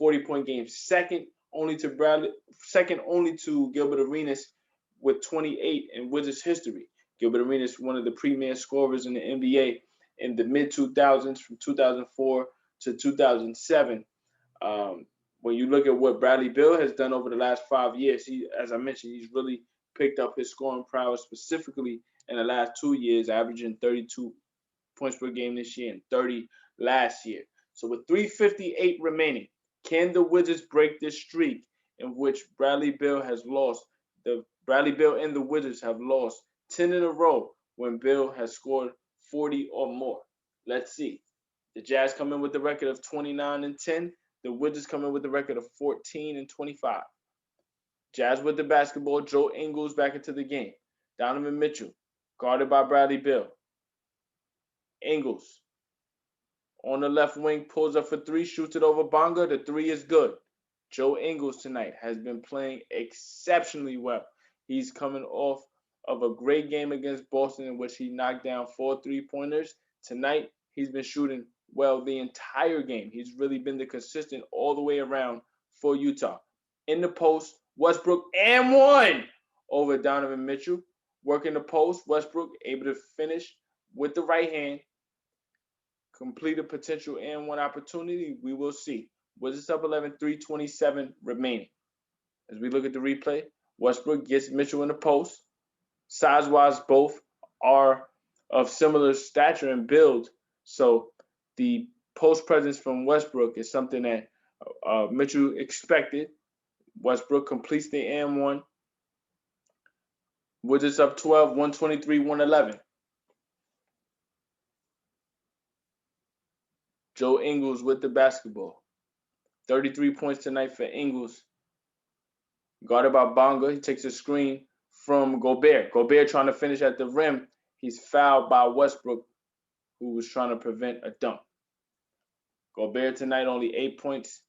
40-point games, second only to Gilbert Arenas with 28 in Wizards history. Gilbert Arenas, one of the premier scorers in the NBA in the mid-2000s, from 2004 to 2007. When you look at what Bradley Beal has done over the last 5 years, as I mentioned, he's really picked up his scoring prowess, specifically in the last 2 years, averaging 32 points per game this year and 30 last year. So with 3:58 remaining, can the Wizards break this streak in which Bradley Beal has lost? Bradley Beal and the Wizards have lost 10 in a row when Beal has scored 40 or more. Let's see. The Jazz come in with the record of 29-10. The Wizards come in with the record of 14-25. Jazz with the basketball. Joe Ingles back into the game. Donovan Mitchell, guarded by Bradley Beal. Ingles on the left wing, pulls up for three, shoots it over Bonga. The three is good. Joe Ingles tonight has been playing exceptionally well. He's coming off of a great game against Boston in which he knocked down 4 3-pointers. Tonight, he's been shooting well the entire game. He's really been the consistent all the way around for Utah. In the post, Westbrook and one over Donovan Mitchell. Working the post, Westbrook able to finish with the right hand. Complete a potential and one opportunity. We will see. Wizards up 11, 3:27 remaining. As we look at the replay, Westbrook gets Mitchell in the post. Size-wise, both are of similar stature and build. So the post presence from Westbrook is something that Mitchell expected. Westbrook completes the and one. Wizards up 12, 123, 111. Joe Ingles with the basketball. 33 points tonight for Ingles. Guarded by Bonga. He takes a screen from Gobert. Gobert trying to finish at the rim. He's fouled by Westbrook, who was trying to prevent a dunk. Gobert tonight only 8 points.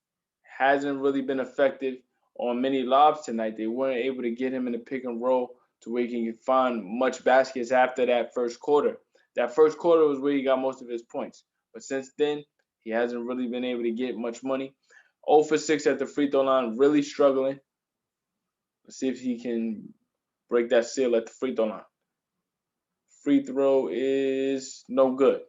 Hasn't really been effective on many lobs tonight. They weren't able to get him in the pick and roll to where he can find much baskets after that first quarter. That first quarter was where he got most of his points. But since then, he hasn't really been able to get much money. 0 for 6 at the free throw line, really struggling. Let's see if he can break that seal at the free throw line. Free throw is no good.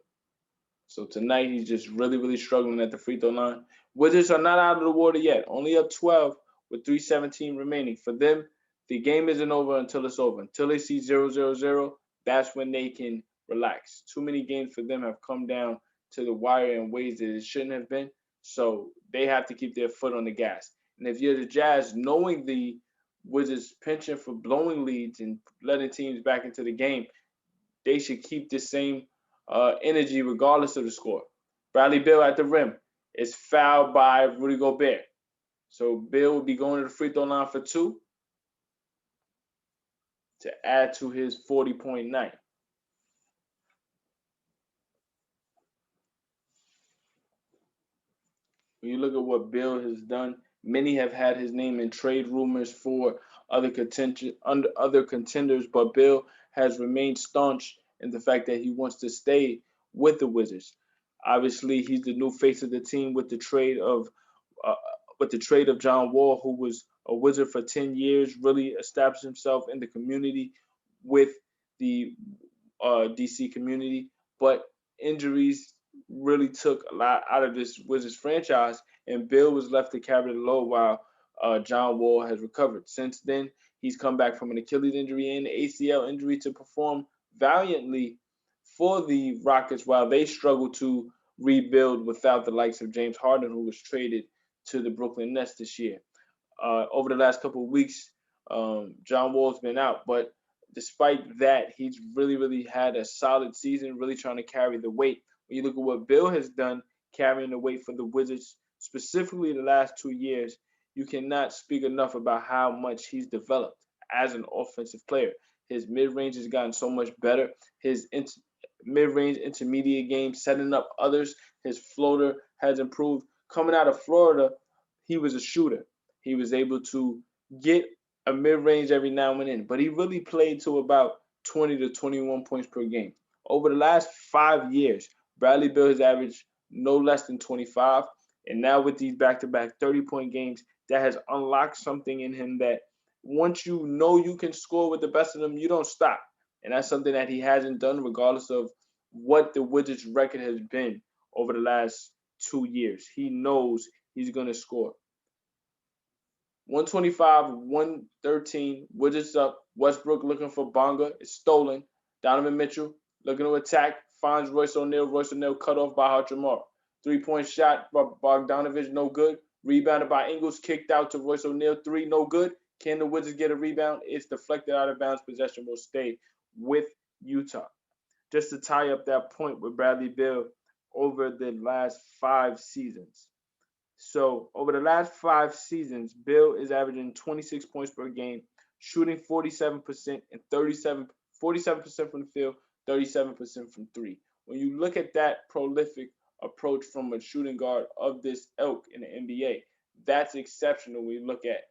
So tonight he's just really, really struggling at the free throw line. Wizards are not out of the water yet. Only up 12 with 3:17 remaining. For them, the game isn't over until it's over. Until they see 0-0-0, that's when they can relax. Too many games for them have come down to the wire in ways that it shouldn't have been. So they have to keep their foot on the gas. And if you're the Jazz, knowing the Wizards penchant for blowing leads and letting teams back into the game, they should keep the same energy regardless of the score. Bradley Beal at the rim is fouled by Rudy Gobert. So Beal will be going to the free throw line for 2 to add to his 40-point night. When you look at what Beal has done, many have had his name in trade rumors for other contenders, but Beal has remained staunch in the fact that he wants to stay with the Wizards. Obviously, he's the new face of the team with the trade of John Wall, who was a Wizard for 10 years, really established himself in the community with the DC community, but injuries really took a lot out of this Wizards franchise, and Bill was left to carry the load while John Wall has recovered. Since then, he's come back from an Achilles injury and an ACL injury to perform valiantly for the Rockets while they struggle to rebuild without the likes of James Harden, who was traded to the Brooklyn Nets this year. Over the last couple of weeks, John Wall's been out, but despite that, he's really had a solid season, really trying to carry the weight. When you look at what Bill has done, carrying the weight for the Wizards, specifically the last 2 years, you cannot speak enough about how much he's developed as an offensive player. His mid-range has gotten so much better. His mid-range intermediate game, setting up others. His floater has improved. Coming out of Florida, he was a shooter. He was able to get a mid-range every now and then, but he really played to about 20 to 21 points per game. Over the last 5 years, Bradley Beal has averaged no less than 25, and now with these back-to-back 30-point games, that has unlocked something in him that once you know you can score with the best of them, you don't stop. And that's something that he hasn't done regardless of what the Wizards' record has been over the last 2 years. He knows he's going to score. 125, 113, Wizards up. Westbrook looking for Bonga. It's stolen. Donovan Mitchell looking to attack. Finds Royce O'Neal. Royce O'Neal cut off by Hachimura. 3-point shot by Bogdanovich, no good. Rebounded by Ingles. Kicked out to Royce O'Neal. 3, no good. Can the Wizards get a rebound? It's deflected out of bounds. Possession will stay with Utah. Just to tie up that point with Bradley Beal over the last 5 seasons. So over the last 5 seasons, Bill is averaging 26 points per game, shooting 47% and 47% from the field, 37% from 3. When you look at that prolific approach from a shooting guard of this ilk in the NBA, that's exceptional when you look at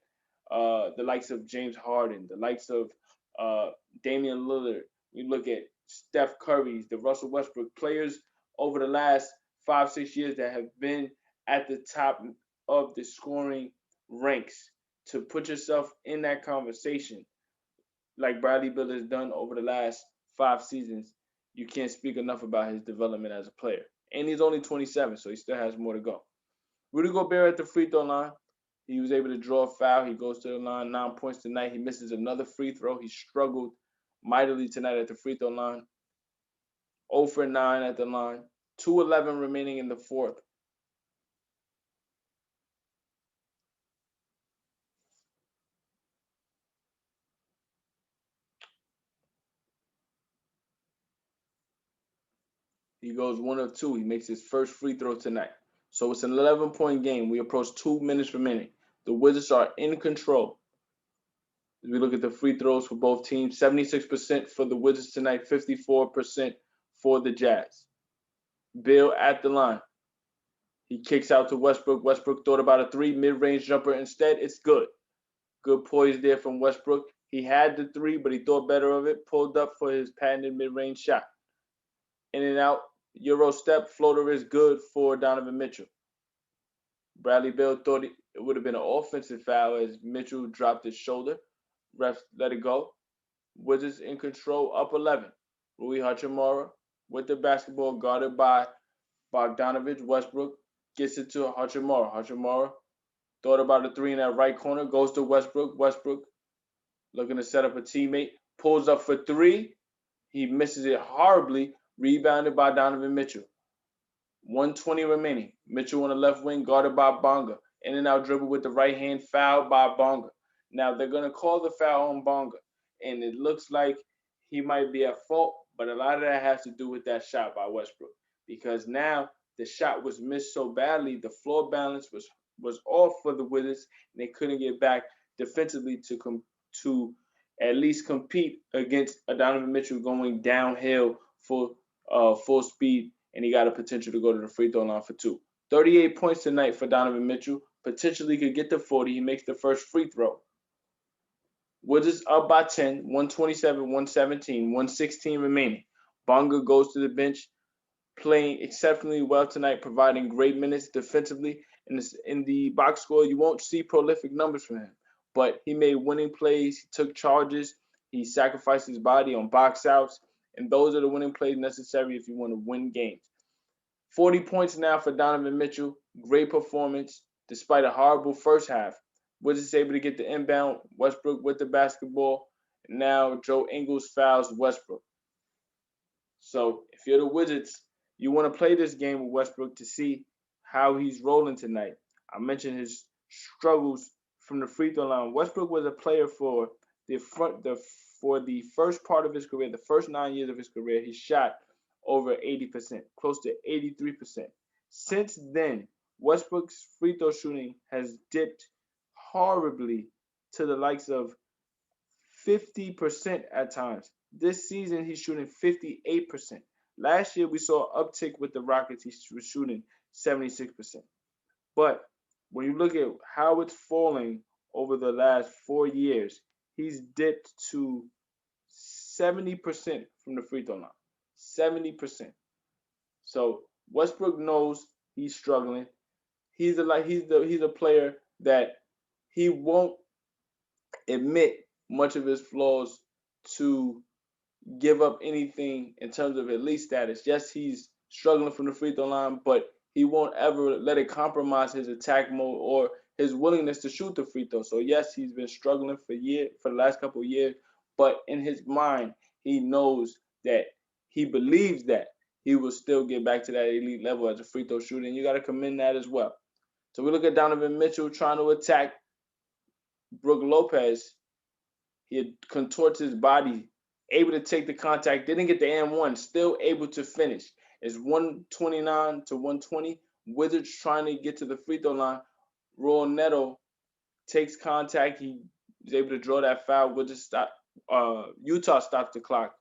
the likes of James Harden, the likes of Damian Lillard. You look at Steph Curry, the Russell Westbrook, players over the last 5-6 years that have been at the top of the scoring ranks. To put yourself in that conversation like Bradley Beal has done over the last 5 seasons, you can't speak enough about his development as a player. And he's only 27, so he still has more to go. Rudy Gobert at the free throw line. He was able to draw a foul. He goes to the line, 9 points tonight. He misses another free throw. He struggled mightily tonight at the free throw line. 0 for 9 at the line. 2:11 remaining in the fourth. He goes 1 of 2. He makes his first free throw tonight. So it's an 11-point game. We approach 2 minutes remaining. The Wizards are in control. As we look at the free throws for both teams, 76% for the Wizards tonight, 54% for the Jazz. Beal at the line. He kicks out to Westbrook. Westbrook thought about a 3 mid-range jumper. Instead, it's good. Good poise there from Westbrook. He had the 3, but he thought better of it. Pulled up for his patented mid-range shot. In and out. Euro step. Floater is good for Donovan Mitchell. Bradley Beal thought it would have been an offensive foul as Mitchell dropped his shoulder. Refs let it go. Wizards in control, up 11. Rui Hachimura with the basketball, guarded by Bogdanovich. Westbrook gets it to Hachimura. Hachimura Thought about a three in that right corner. Goes to Westbrook. Westbrook looking to set up a teammate. Pulls up for three. He misses it horribly. Rebounded by Donovan Mitchell. 1:20 remaining. Mitchell on the left wing, guarded by Bonga. In and out dribble with the right hand, fouled by Bonga. Now they're going to call the foul on Bonga. And it looks like he might be at fault, but a lot of that has to do with that shot by Westbrook. Because now the shot was missed so badly, the floor balance was off for the Wizards, and they couldn't get back defensively to at least compete against a Donovan Mitchell going downhill full speed, and he got a potential to go to the free throw line for two. 38 points tonight for Donovan Mitchell. Potentially could get to 40. He makes the first free throw. Wizards up by 10, 127, 117, 116 remaining. Bonga goes to the bench, playing exceptionally well tonight, providing great minutes defensively. In the box score, you won't see prolific numbers from him, but he made winning plays. He took charges. He sacrificed his body on box outs, and those are the winning plays necessary if you want to win games. 40 points now for Donovan Mitchell. Great performance despite a horrible first half. Wizards able to get the inbound. Westbrook with the basketball. Now Joe Ingles fouls Westbrook. So if you're the Wizards, you want to play this game with Westbrook to see how he's rolling tonight. I mentioned his struggles from the free throw line. Westbrook was a player for the first part of his career, the first 9 years of his career. He shot over 80%, close to 83%. Since then, Westbrook's free throw shooting has dipped horribly to the likes of 50% at times. This season, he's shooting 58%. Last year, we saw an uptick with the Rockets. He was shooting 76%. But when you look at how it's falling over the last 4 years, he's dipped to 70% from the free throw line. 70%. So Westbrook knows he's struggling. He's a player that he won't admit much of his flaws to give up anything in terms of elite status. Yes, he's struggling from the free throw line, but he won't ever let it compromise his attack mode or his willingness to shoot the free throw. So yes, he's been struggling for the last couple of years, but in his mind, he knows that he believes that he will still get back to that elite level as a free throw shooter, and you got to commend that as well. So we look at Donovan Mitchell trying to attack Brook Lopez. He contorts his body, able to take the contact, didn't get the and one, still able to finish. It's 129 to 120. Wizards trying to get to the free throw line. Raul Neto takes contact. He is able to draw that foul. Utah stops the clock.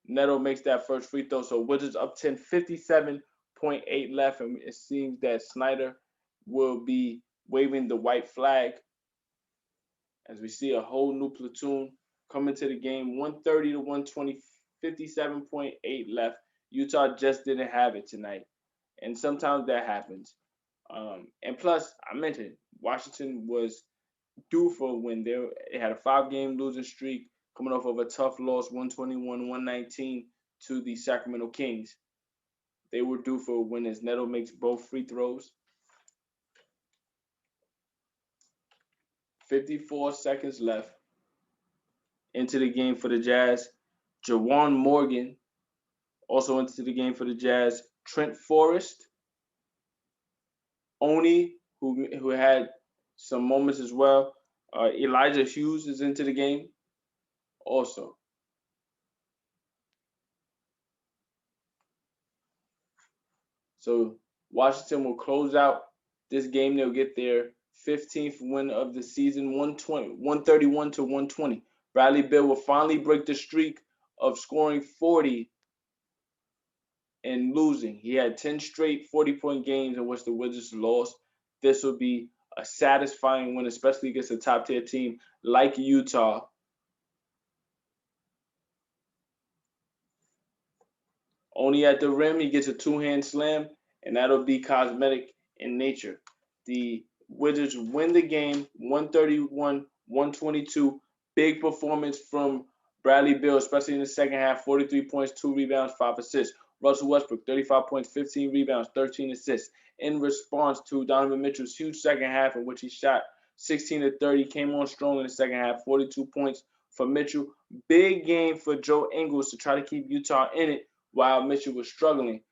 Neto makes that first free throw. So Wizards up 10, 57.8 left. And it seems that Snyder will be waving the white flag as we see a whole new platoon coming to the game. 130 to 120, 57.8 left. Utah just didn't have it tonight. And sometimes that happens. And plus, I mentioned Washington was due for a win. They had a 5-game losing streak coming off of a tough loss, 121-119 to the Sacramento Kings. They were due for a win as Neto makes both free throws. 54 seconds left into the game for the Jazz. Jawan Morgan also into the game for the Jazz. Trent Forrest, Oni, who had some moments as well. Elijah Hughes is into the game also. So Washington will close out this game. They'll get their 15th win of the season, 131 to 120. Bradley Beal will finally break the streak of scoring 40 and losing. He had 10 straight 40-point games in which the Wizards lost. This will be a satisfying win, especially against a top-tier team like Utah. Only at the rim, he gets a two-hand slam, and that'll be cosmetic in nature. The Wizards win the game, 131-122. Big performance from Bradley Beal, especially in the second half, 43 points, 2 rebounds, 5 assists. Russell Westbrook, 35 points, 15 rebounds, 13 assists. In response to Donovan Mitchell's huge second half in which he shot 16 to 30, came on strong in the second half, 42 points for Mitchell. Big game for Joe Ingles to try to keep Utah in it while Mitchell was struggling.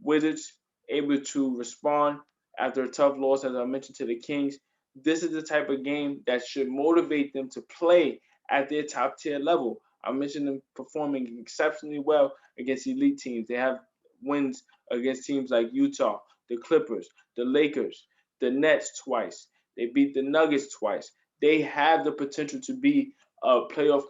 Wizards able to respond after a tough loss, as I mentioned, to the Kings. This is the type of game that should motivate them to play at their top tier level. I mentioned them performing exceptionally well against elite teams. They have wins against teams like Utah, the Clippers, the Lakers, the Nets twice. They beat the Nuggets twice. They have the potential to be a playoff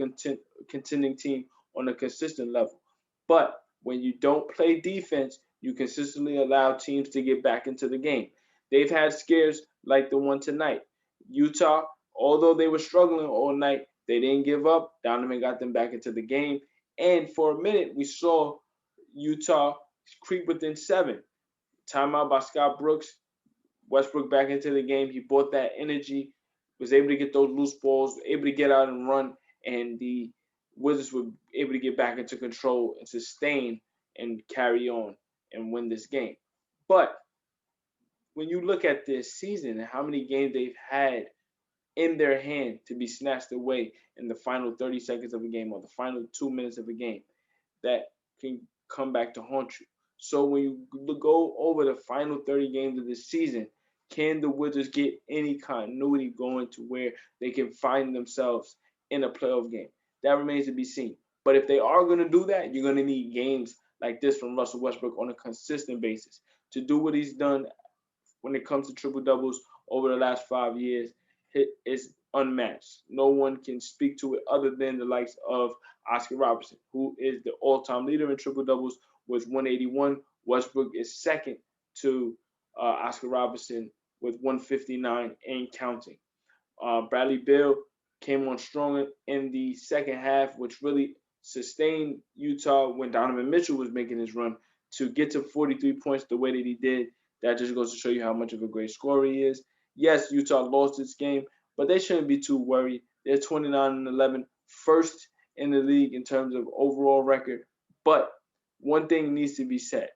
contending team on a consistent level. But when you don't play defense, you consistently allow teams to get back into the game. They've had scares like the one tonight. Utah, although they were struggling all night, they didn't give up. Donovan got them back into the game. And for a minute, we saw Utah creep within 7. Timeout by Scott Brooks. Westbrook back into the game. He brought that energy, was able to get those loose balls, able to get out and run, and the Wizards were able to get back into control and sustain and carry on and win this game. But when you look at this season and how many games they've had in their hand to be snatched away in the final 30 seconds of a game or the final 2 minutes of a game, that can come back to haunt you. So when you go over the final 30 games of this season, can the Wizards get any continuity going to where they can find themselves in a playoff game? That remains to be seen. But if they are going to do that, you're going to need games like this from Russell Westbrook on a consistent basis to do what he's done when it comes to triple doubles over the last 5 years. It's unmatched. No one can speak to it other than the likes of Oscar Robertson, who is the all-time leader in triple doubles with 181. Westbrook is second to Oscar Robertson with 159 and counting. Bradley Beal came on strong in the second half, which really sustained Utah when Donovan Mitchell was making his run to get to 43 points the way that he did. That just goes to show you how much of a great scorer he is. Yes, Utah lost this game, but they shouldn't be too worried. They're 29-11, first in the league in terms of overall record. But one thing needs to be said.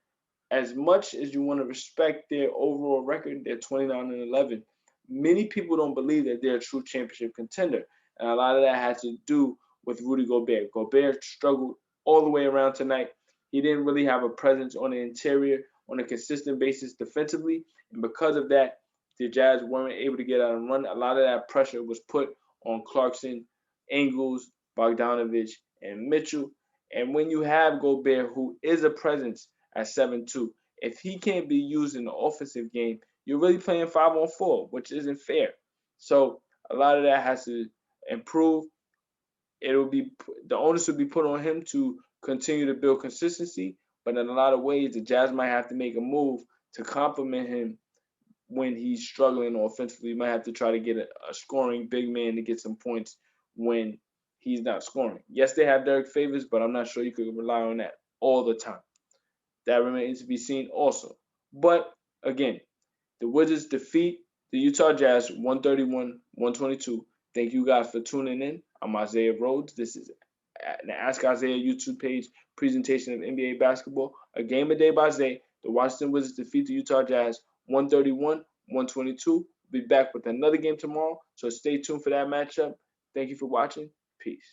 As much as you want to respect their overall record, they're 29-11. Many people don't believe that they're a true championship contender. And a lot of that has to do with Rudy Gobert. Gobert struggled all the way around tonight. He didn't really have a presence on the interior on a consistent basis defensively. And because of that, the Jazz weren't able to get out and run. A lot of that pressure was put on Clarkson, Ingles, Bogdanovich, and Mitchell. And when you have Gobert, who is a presence at 7-2, if he can't be used in the offensive game, you're really playing 5-on-4, which isn't fair. So a lot of that has to improve. It'll be the onus will be put on him to continue to build consistency. But in a lot of ways, the Jazz might have to make a move to complement him when he's struggling offensively. You might have to try to get a scoring big man to get some points when he's not scoring. Yes, they have Derek Favors, but I'm not sure you could rely on that all the time. That remains to be seen also. But again, the Wizards defeat the Utah Jazz 131-122. Thank you guys for tuning in. I'm Isaiah Rhodes. This is the Ask Isaiah YouTube page presentation of NBA basketball. A game a day by Zay. The Washington Wizards defeat the Utah Jazz 131-122. We'll be back with another game tomorrow, so stay tuned for that matchup. Thank you for watching. Peace.